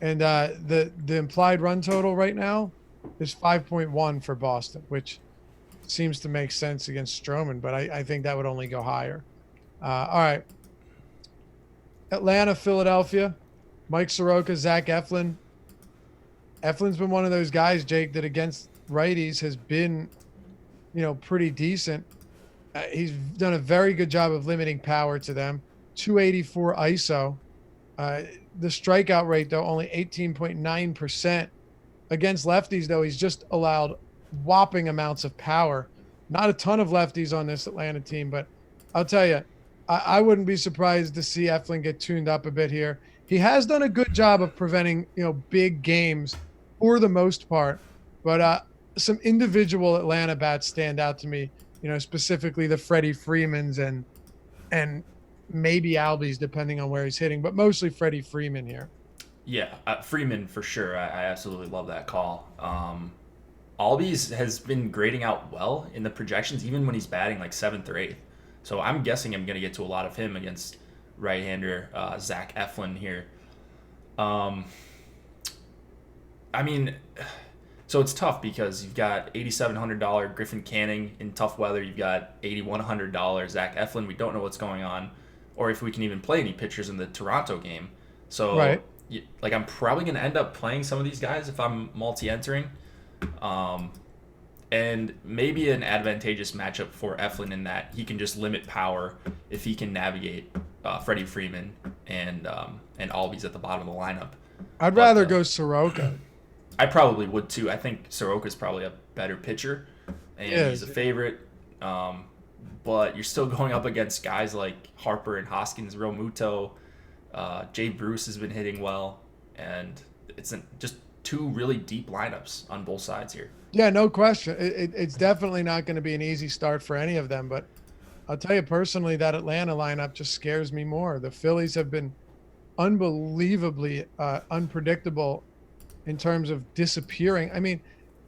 And the implied run total right now is 5.1 for Boston, which seems to make sense against Stroman, but I think that would only go higher. All right. Atlanta, Philadelphia, Mike Soroka, Zach Eflin. Eflin's been one of those guys, Jake, that against righties has been, pretty decent. He's done a very good job of limiting power to them. 284 ISO. The strikeout rate, though, only 18.9%. Against lefties, though, he's just allowed whopping amounts of power. Not a ton of lefties on this Atlanta team, but I'll tell you, I wouldn't be surprised to see Eflin get tuned up a bit here. He has done a good job of preventing, big games for the most part, but some individual Atlanta bats stand out to me, specifically the Freddie Freemans and maybe Albies, depending on where he's hitting, but mostly Freddie Freeman here. Yeah, Freeman for sure. I absolutely love that call. Albies has been grading out well in the projections, even when he's batting like 7th or 8th. So I'm guessing I'm going to get to a lot of him against right-hander Zach Eflin here. So it's tough because you've got $8,700 Griffin Canning in tough weather. You've got $8,100 Zach Eflin. We don't know what's going on, or if we can even play any pitchers in the Toronto game. So, right. I'm probably going to end up playing some of these guys if I'm multi-entering. And maybe an advantageous matchup for Eflin in that he can just limit power if he can navigate Freddie Freeman and Albies at the bottom of the lineup. I'd rather go Soroka. I probably would too. I think Soroka's probably a better pitcher, and he's a favorite. But you're still going up against guys like Harper and Hoskins, Realmuto. Jay Bruce has been hitting well, and it's just 2 really deep lineups on both sides here. Yeah, no question. It's definitely not going to be an easy start for any of them, but I'll tell you personally, that Atlanta lineup just scares me more. The Phillies have been unbelievably unpredictable in terms of disappearing. I mean,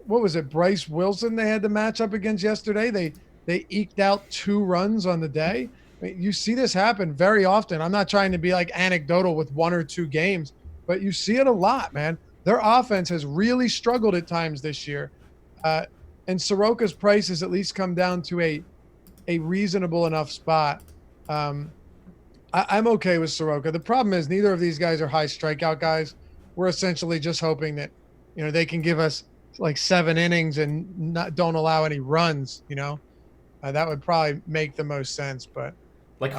what was it? Bryce Wilson they had to match up against yesterday. They eked out 2 runs on the day. I mean, you see this happen very often. I'm not trying to be like anecdotal with 1 or 2 games, but you see it a lot, man. Their offense has really struggled at times this year. Uh, and Soroka's price has at least come down to a reasonable enough spot. I'm okay with Soroka. The problem is neither of these guys are high strikeout guys. We're essentially just hoping that, they can give us like 7 innings and don't allow any runs. That would probably make the most sense. But Like,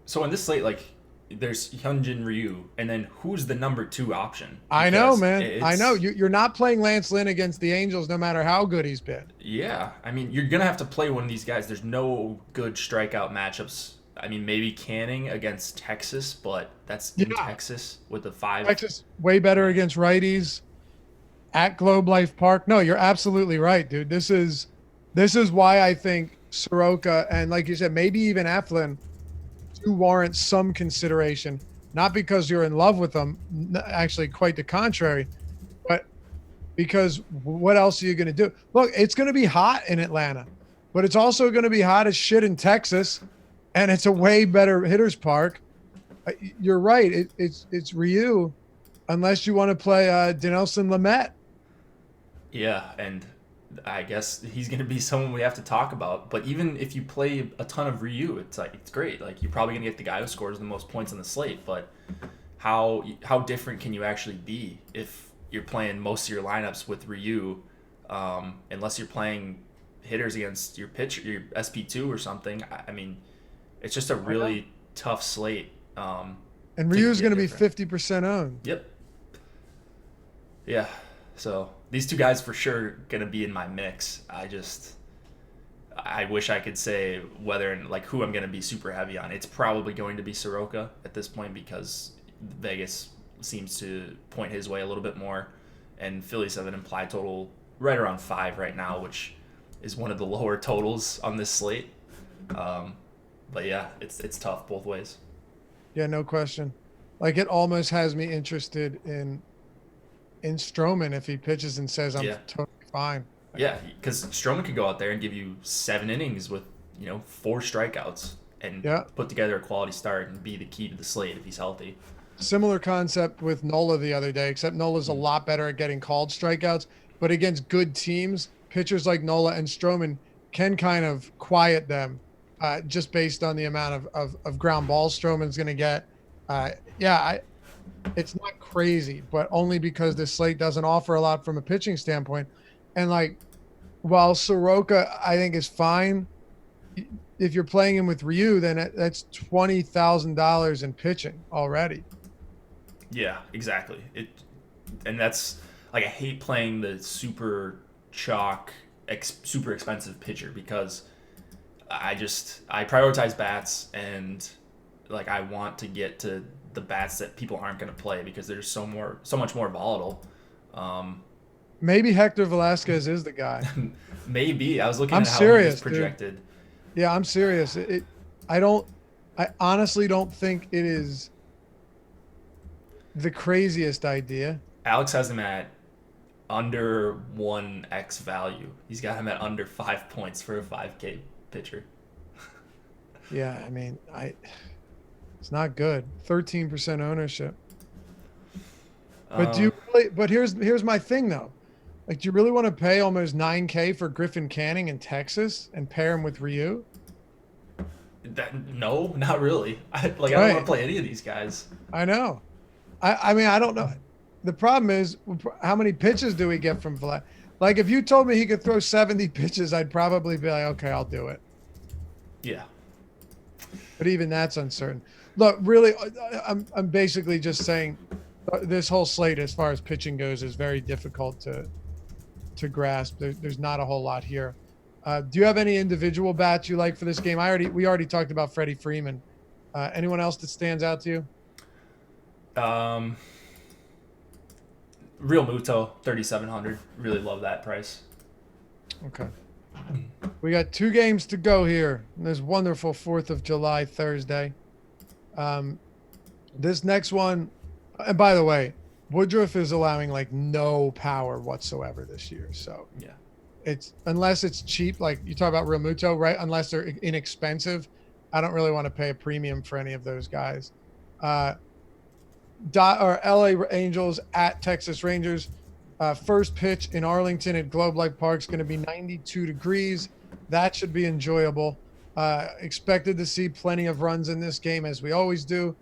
so in this slate, like, there's Hyunjin Ryu, and then who's the number 2 option? I know, Because man. I know you're not playing Lance Lynn against the Angels, no matter how good he's been. Yeah, I mean, you're gonna have to play one of these guys. There's no good strikeout matchups. I mean, maybe Canning against Texas, but that's in Texas with the 5. Texas way better against righties at Globe Life Park. No, you're absolutely right, dude. This is why I think Soroka and, like you said, maybe even Eflin do warrant some consideration. Not because you're in love with them, actually quite the contrary, but because what else are you going to do? Look, it's going to be hot in Atlanta, but it's also going to be hot as shit in Texas. And it's a way better hitter's park. You're right. It's Ryu, unless you want to play Dinelson Lamet. Yeah, and I guess he's going to be someone we have to talk about. But even if you play a ton of Ryu, it's great. Like, you're probably going to get the guy who scores the most points on the slate. But how different can you actually be if you're playing most of your lineups with Ryu, unless you're playing hitters against your pitcher, your SP2 or something? I mean, it's just a really tough slate. And Ryu's going to be 50% owned. Yep. Yeah. So these 2 guys for sure going to be in my mix. I wish I could say whether and like who I'm going to be super heavy on. It's probably going to be Soroka at this point because Vegas seems to point his way a little bit more. And Phillies have an implied total right around 5 right now, which is one of the lower totals on this slate. But yeah, it's tough both ways. Yeah, no question. Like, it almost has me interested in Stroman if he pitches and says I'm totally fine. Yeah, because Stroman could go out there and give you 7 innings with 4 strikeouts and put together a quality start and be the key to the slate if he's healthy. Similar concept with Nola the other day, except Nola's a lot better at getting called strikeouts. But against good teams, pitchers like Nola and Stroman can kind of quiet them. Just based on the amount of ground balls Stroman's going to get. It's not crazy, but only because this slate doesn't offer a lot from a pitching standpoint. And, like, while Soroka, I think, is fine, if you're playing him with Ryu, then that's $20,000 in pitching already. Yeah, exactly. And that's, like, I hate playing the super chalk, super expensive pitcher because I prioritize bats, and like I want to get to the bats that people aren't going to play because they're so much more volatile. Maybe Hector Velasquez is the guy. Maybe. I was looking at how serious, he's projected. Dude. Yeah, I'm serious. I honestly don't think it is the craziest idea. Alex has him at under 1x value. He's got him at under 5 points for a 5K pitcher. Yeah, I mean, it's not good. 13% ownership. But do you really? But here's my thing though. Like, do you really want to pay almost $9K for Griffin Canning in Texas and pair him with Ryu? No, not really. I don't want to play any of these guys. I know. I mean, I don't know. The problem is, how many pitches do we get from Vlad? Like, if you told me he could throw 70 pitches, I'd probably be like, okay, I'll do it. Yeah. But even that's uncertain. Look, really, I'm basically just saying this whole slate, as far as pitching goes, is very difficult to grasp. There's not a whole lot here. Do you have any individual bats you like for this game? We already talked about Freddie Freeman. Anyone else that stands out to you? Real Muto, 3,700. Really love that price. Okay. We got 2 games to go here. This wonderful 4th of July Thursday. This next one, and by the way, Woodruff is allowing like no power whatsoever this year. So yeah, it's unless it's cheap, like you talk about Real Muto, right? Unless they're inexpensive, I don't really want to pay a premium for any of those guys. LA Angels at Texas Rangers. First pitch in Arlington at Globe Life Park is going to be 92 degrees. That should be enjoyable. Expected to see plenty of runs in this game, as we always do.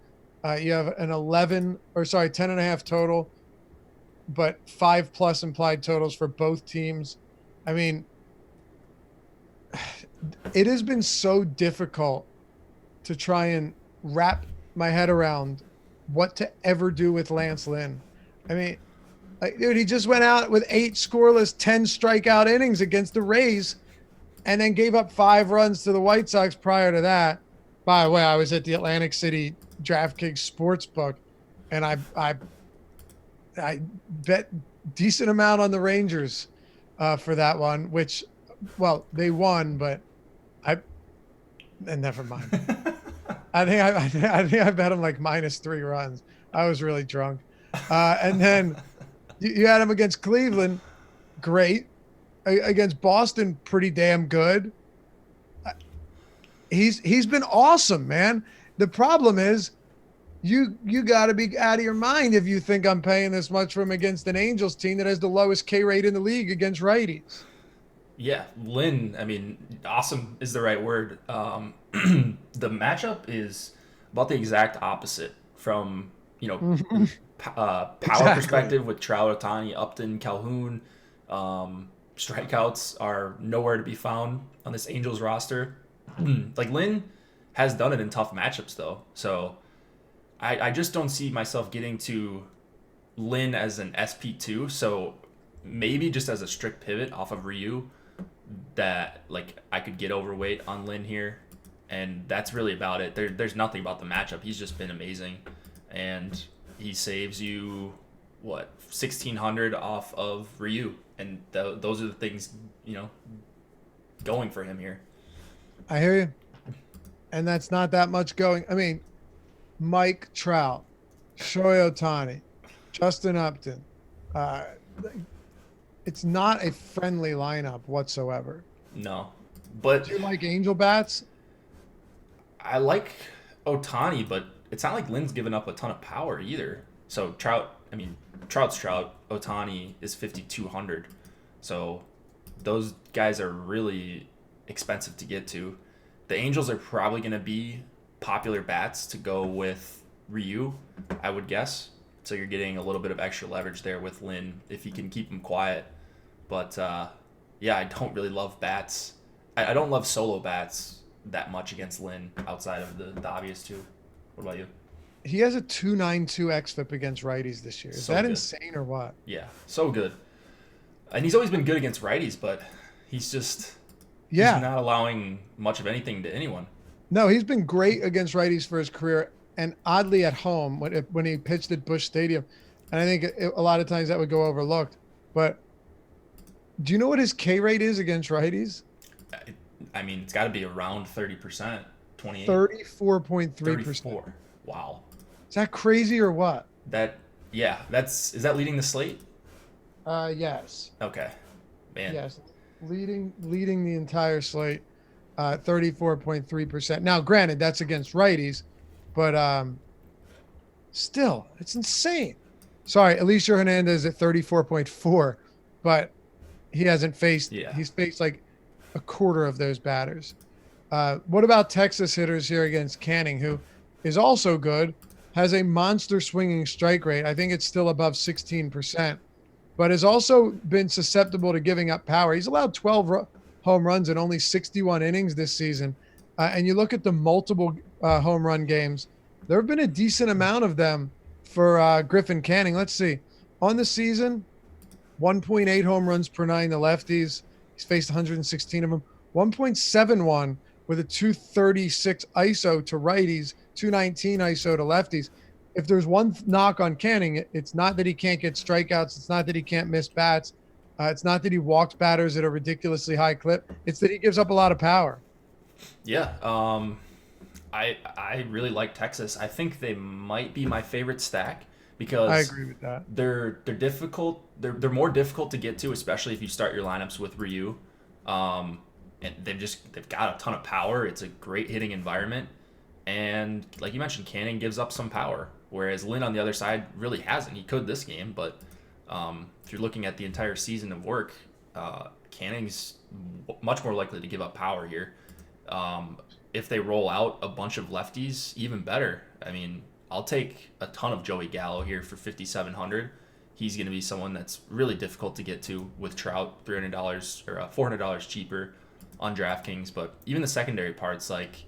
You have an 10 and a half total, but 5+ implied totals for both teams. I mean, it has been so difficult to try and wrap my head around what to ever do with Lance Lynn. I mean, dude, he just went out with 8 scoreless, 10 strikeout innings against the Rays, and then gave up 5 runs to the White Sox prior to that. By the way, I was at the Atlantic City DraftKings Sportsbook, and I bet decent amount on the Rangers for that one, which, well, they won, but never mind. I think I bet him like -3 runs. I was really drunk. And then you had him against Cleveland, great. Against Boston, pretty damn good. He's been awesome, man. The problem is you got to be out of your mind if you think I'm paying this much for him against an Angels team that has the lowest K rate in the league against righties. Yeah, Lynn, I mean, awesome is the right word. The matchup is about the exact opposite from, power perspective with Trout, Ohtani, Upton, Calhoun. Strikeouts are nowhere to be found on this Angels roster. Like, Lynn has done it in tough matchups, though. So I just don't see myself getting to Lynn as an SP2. So maybe just as a strict pivot off of Ryu, that like I could get overweight on Lynn here, and that's really about it. There's nothing about the matchup. He's just been amazing, and he saves you 1,600 off of Ryu, and those are the things going for him here. I hear you, and that's not that much going. I mean, Mike Trout, Shohei Ohtani, Justin Upton. It's not a friendly lineup whatsoever. No, but do you like Angel bats? I like Ohtani, but it's not like Lynn's given up a ton of power either. So Trout's Trout. Ohtani is 5,200. So those guys are really expensive to get to. The Angels are probably going to be popular bats to go with Ryu, I would guess. So you're getting a little bit of extra leverage there with Lynn if you can keep him quiet. But, I don't really love bats. I don't love solo bats that much against Lynn outside of the obvious two. What about you? He has a 2.92 xFIP against righties this year. Is So that good. insane or what? Yeah, so good. And he's always been good against righties, but he's not allowing much of anything to anyone. No, he's been great against righties for his career, and oddly at home when he pitched at Busch Stadium. And I think a lot of times that would go overlooked. But do you know what his K rate is against righties? I mean, it's got to be around 30%, 28. 34.3%. 34. Wow. Is that crazy or what? Is that leading the slate? Yes. Okay. Man. Yes. Leading the entire slate, 34.3%. Now, granted, that's against righties, but still, it's insane. Sorry, Alicia Hernandez at 34.4, but he hasn't faced. Yeah. He's faced like a quarter of those batters. What about Texas hitters here against Canning, who is also good, has a monster swinging strike rate. I think it's still above 16%, but has also been susceptible to giving up power. He's allowed 12 home runs in only 61 innings this season. And you look at the multiple home run games, there have been a decent amount of them for Griffin Canning. Let's see. On the season, 1.8 home runs per 9 to lefties. He's faced 116 of them. 1.71 with a 236 ISO to righties, 219 ISO to lefties. If there's one knock on Canning, it's not that he can't get strikeouts. It's not that he can't miss bats. It's not that he walks batters at a ridiculously high clip. It's that he gives up a lot of power. Yeah. I really like Texas. I think they might be my favorite stack because I agree with that. They're difficult. They're more difficult to get to, especially if you start your lineups with Ryu. And they've got a ton of power. It's a great hitting environment. And like you mentioned, Canning gives up some power, whereas Lynn on the other side really hasn't. He could this game, but if you're looking at the entire season of work, Canning's much more likely to give up power here. If they roll out a bunch of lefties, even better. I mean, I'll take a ton of Joey Gallo here for 5,700. He's going to be someone that's really difficult to get to with Trout, $300 or $400 cheaper on DraftKings. But even the secondary parts like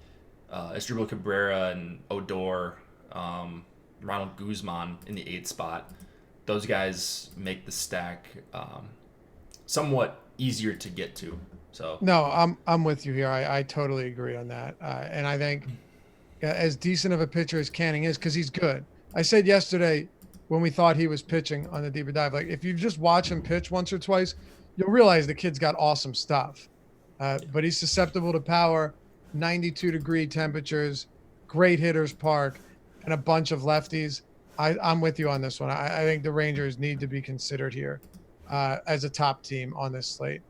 Asdrubal Cabrera and Odor, Ronald Guzman in the 8th spot, those guys make the stack somewhat easier to get to. So No, I'm with you here. I totally agree on that. And I think as decent of a pitcher as Canning is, because he's good. I said yesterday when we thought he was pitching on the deeper dive, like if you just watch him pitch once or twice, you'll realize the kid's got awesome stuff. But he's susceptible to power, 92-degree temperatures, great hitters park, and a bunch of lefties. I'm with you on this one. I think the Rangers need to be considered here as a top team on this slate.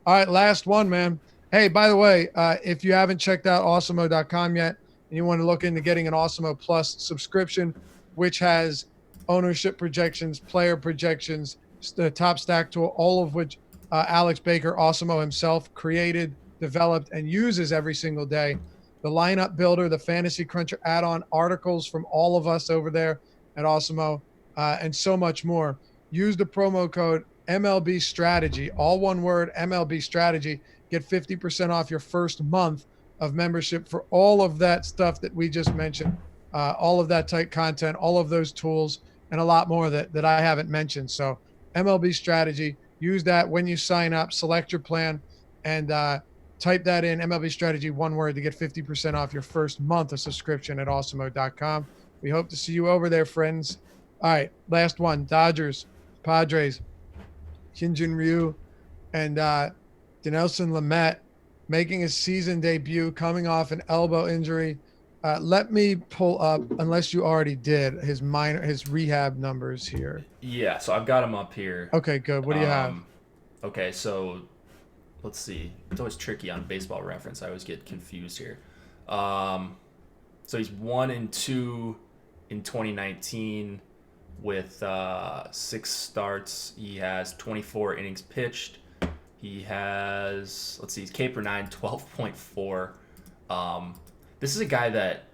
All right, last one, man. Hey, by the way, if you haven't checked out Awesemo.com yet and you want to look into getting an Awesemo Plus subscription, which has ownership projections, player projections, the top stack tool, all of which Alex Baker, Awesemo himself, created, developed, and uses every single day. The lineup builder, the fantasy cruncher add-on, articles from all of us over there at Awesemo, and so much more. Use the promo code MLB Strategy, all one word, MLB Strategy. Get 50% off your first month of membership for all of that stuff that we just mentioned, all of that type content, all of those tools, and a lot more that I haven't mentioned. So MLB Strategy, use that when you sign up, select your plan, and type that in, MLB Strategy, one word, to get 50% off your first month of subscription at Awesemo.com. We hope to see you over there, friends. All right, last one, Dodgers, Padres. Hyunjin Ryu and Dinelson Lamet making his season debut, coming off an elbow injury. Let me pull up, unless you already did, his rehab numbers here. Yeah, so I've got him up here. Okay, good. What do you have? Okay, so let's see. It's always tricky on Baseball Reference. I always get confused here. So he's 1-2 in 2019 with 6 starts. He has 24 innings pitched. He has, let's see, he's K per 9, 12.4. This is a guy that,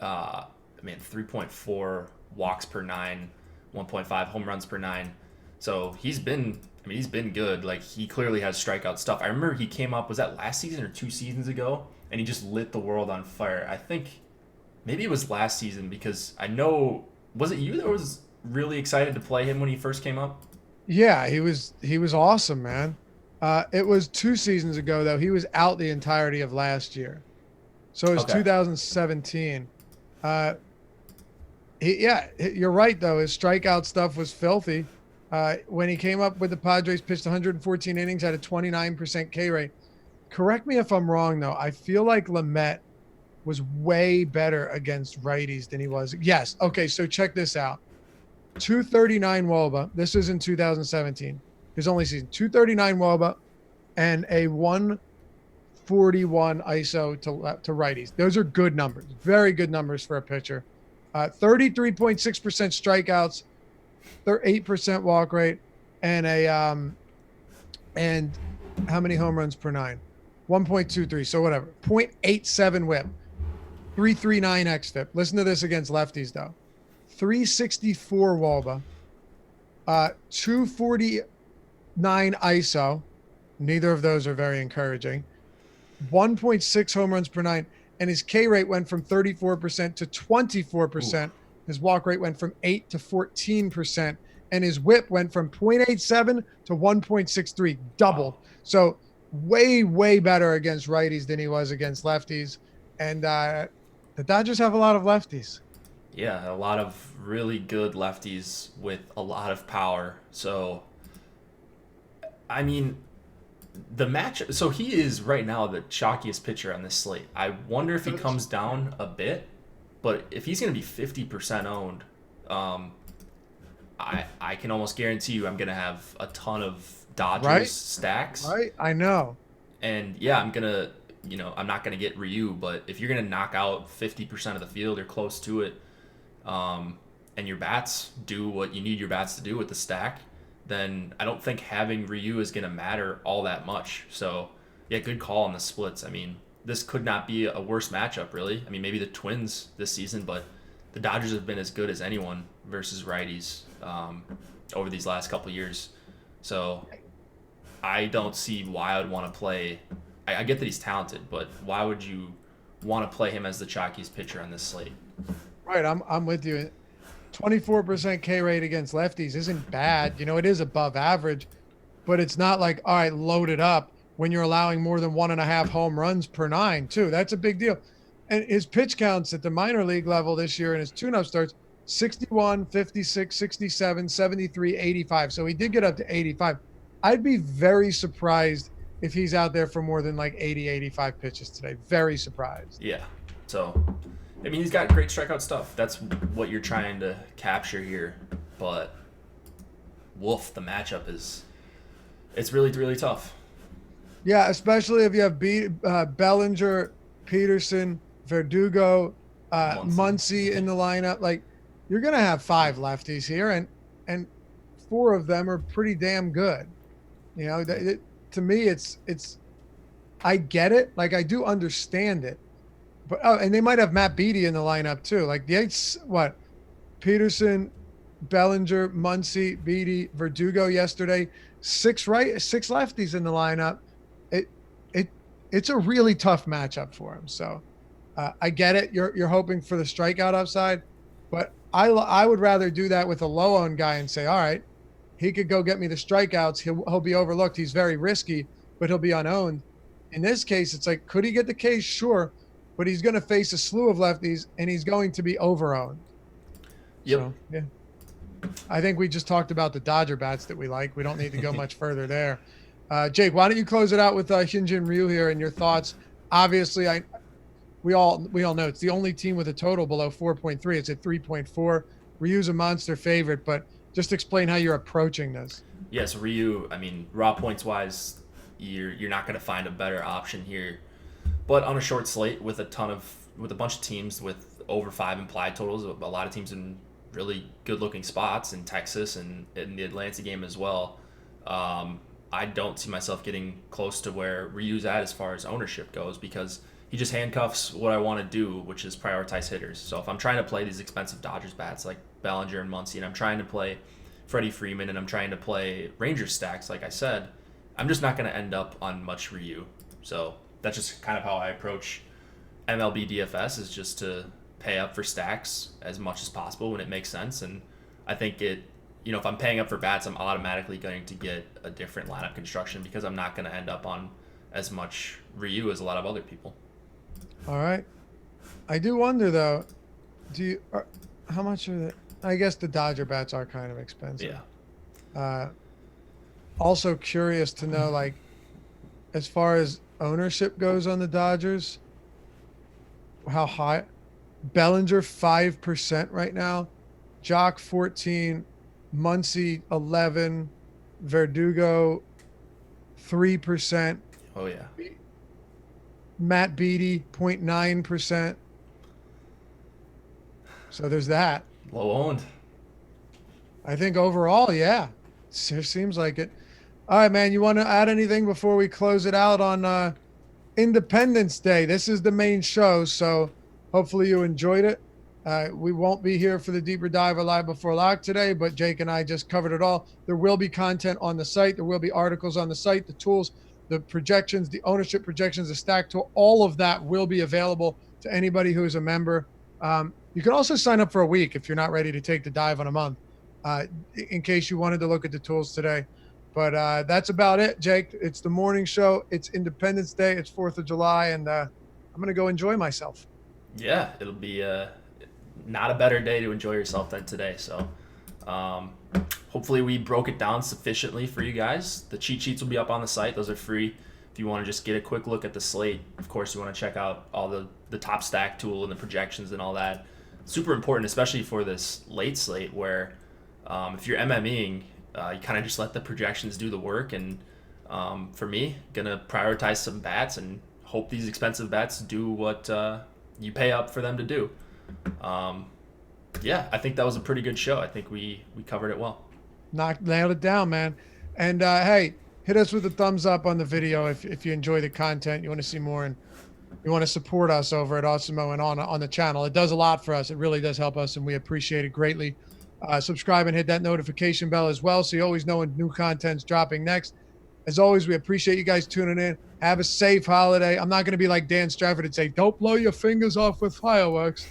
3.4 walks per 9, 1.5 home runs per 9. So he's been good. Like, he clearly has strikeout stuff. I remember he came up, was that last season or 2 seasons ago? And he just lit the world on fire. I think maybe it was last season, because I know, was it you that was really excited to play him when he first came up? Yeah, he was awesome, man. It was 2 seasons ago, though. He was out the entirety of last year. So it was 2017. You're right, though. His strikeout stuff was filthy. When he came up with the Padres, pitched 114 innings, had a 29% K rate. Correct me if I'm wrong, though. I feel like Lamet was way better against righties than he was. Yes. Okay, so check this out. 239 WOBA. This is in 2017. His only season. 239 WOBA and a 141 ISO to righties. Those are good numbers. Very good numbers for a pitcher. 33.6% strikeouts, 8% walk rate, and and how many home runs per 9? 1.23. So whatever. 0.87 whip. 339 xFIP. Listen to this against lefties, though. 364 WOBA. 249 ISO. Neither of those are very encouraging. 1.6 home runs per 9. And his K rate went from 34% to 24%. Ooh. His walk rate went from 8 to 14%. And his whip went from 0.87 to 1.63. Doubled. Wow. So way, way better against righties than he was against lefties. And the Dodgers have a lot of lefties. Yeah, a lot of really good lefties with a lot of power. So, I mean, the match. So he is right now the chalkiest pitcher on this slate. I wonder if he comes down a bit, but if he's going to be 50% owned, I can almost guarantee you I'm going to have a ton of Dodgers stacks. Right, I know. And yeah, I'm not going to get Ryu, but if you're going to knock out 50% of the field or close to it, and your bats do what you need your bats to do with the stack, then I don't think having Ryu is going to matter all that much. So, yeah, good call on the splits. I mean, this could not be a worse matchup, really. I mean, maybe the Twins this season, but the Dodgers have been as good as anyone versus righties over these last couple of years. So, I don't see why I would want to play. I get that he's talented, but why would you want to play him as the chalkiest pitcher on this slate? Right, I'm with you. 24% K rate against lefties isn't bad. It is above average, but it's not like, all right, load it up when you're allowing more than 1.5 home runs per 9 too. That's a big deal. And his pitch counts at the minor league level this year in his tune-up starts 61, 56, 67, 73, 85. So he did get up to 85. I'd be very surprised if he's out there for more than like 80, 85 pitches today. Very surprised. Yeah. So, I mean, he's got great strikeout stuff. That's what you're trying to capture here. But, woof, the matchup it's really, really tough. Yeah, especially if you have Bellinger, Peterson, Verdugo, Muncy in the lineup. Like, you're going to have 5 lefties here, and 4 of them are pretty damn good. To me, it's I get it. Like, I do understand it. But and they might have Matt Beattie in the lineup too. Like Peterson, Bellinger, Muncy, Beattie, Verdugo yesterday. 6 lefties in the lineup. It's a really tough matchup for him. So I get it. You're hoping for the strikeout upside, but I would rather do that with a low owned guy and say, all right, he could go get me the strikeouts. He'll be overlooked. He's very risky, but he'll be unowned. In this case, it's like, could he get the Ks? Sure. But he's going to face a slew of lefties, and he's going to be over-owned. Yep. So, yeah. I think we just talked about the Dodger bats that we like. We don't need to go much further there. Jake, why don't you close it out with Hyunjin Ryu here and your thoughts? Obviously, we all know it's the only team with a total below 4.3. It's at 3.4. Ryu's a monster favorite, but just explain how you're approaching this. Yes, Ryu, I mean, raw points-wise, you're not going to find a better option here. But on a short slate with a bunch of teams with over 5 implied totals, a lot of teams in really good-looking spots in Texas and in the Atlanta game as well, I don't see myself getting close to where Ryu's at as far as ownership goes, because he just handcuffs what I want to do, which is prioritize hitters. So if I'm trying to play these expensive Dodgers bats like Bellinger and Muncy, and I'm trying to play Freddie Freeman, and I'm trying to play Rangers stacks, like I said, I'm just not going to end up on much Ryu. So that's just kind of how I approach MLB DFS, is just to pay up for stacks as much as possible when it makes sense. And I think if I'm paying up for bats, I'm automatically going to get a different lineup construction because I'm not going to end up on as much Ryu as a lot of other people. All right. I do wonder, though, how much are the, I guess the Dodger bats are kind of expensive. Yeah. Also curious to know, like, as far as ownership goes on the Dodgers, how high? Bellinger 5% right now, Jock 14, Muncy 11, Verdugo 3%. Oh yeah. Matt Beattie 0.9%. So there's that. Low owned. I think overall, yeah, it seems like it. All right, man. You want to add anything before we close it out on Independence Day? This is the main show, so hopefully you enjoyed it. We won't be here for the Deeper Dive or Live Before Lock today, but Jake and I just covered it all. There will be content on the site. There will be articles on the site, the tools, the projections, the ownership projections, the stack tool. All of that will be available to anybody who is a member. You can also sign up for a week if you're not ready to take the dive on a month, in case you wanted to look at the tools today. But that's about it, Jake. It's the morning show. It's Independence Day. It's 4th of July, and I'm going to go enjoy myself. Yeah, it'll be not a better day to enjoy yourself than today. So hopefully we broke it down sufficiently for you guys. The cheat sheets will be up on the site. Those are free. If you want to just get a quick look at the slate, of course, you want to check out all the top stack tool and the projections and all that. Super important, especially for this late slate where if you're MMEing, you kind of just let the projections do the work. And for me, going to prioritize some bats and hope these expensive bats do what you pay up for them to do. Yeah, I think that was a pretty good show. I think we covered it well. Nailed it down, man. And hey, hit us with a thumbs up on the video if you enjoy the content, you want to see more, and you want to support us over at Awesemo and on the channel. It does a lot for us. It really does help us, and we appreciate it greatly. Subscribe and hit that notification bell as well, so you always know when new content's dropping next. As always, we appreciate you guys tuning in. Have a safe holiday. I'm not going to be like Dan Strafford and say, don't blow your fingers off with fireworks.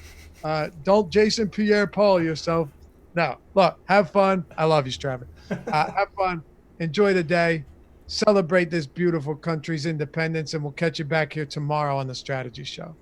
Don't Jason Pierre-Paul yourself. No, look, have fun. I love you, Strafford. Have fun. Enjoy the day. Celebrate this beautiful country's independence, and we'll catch you back here tomorrow on the Strategy Show.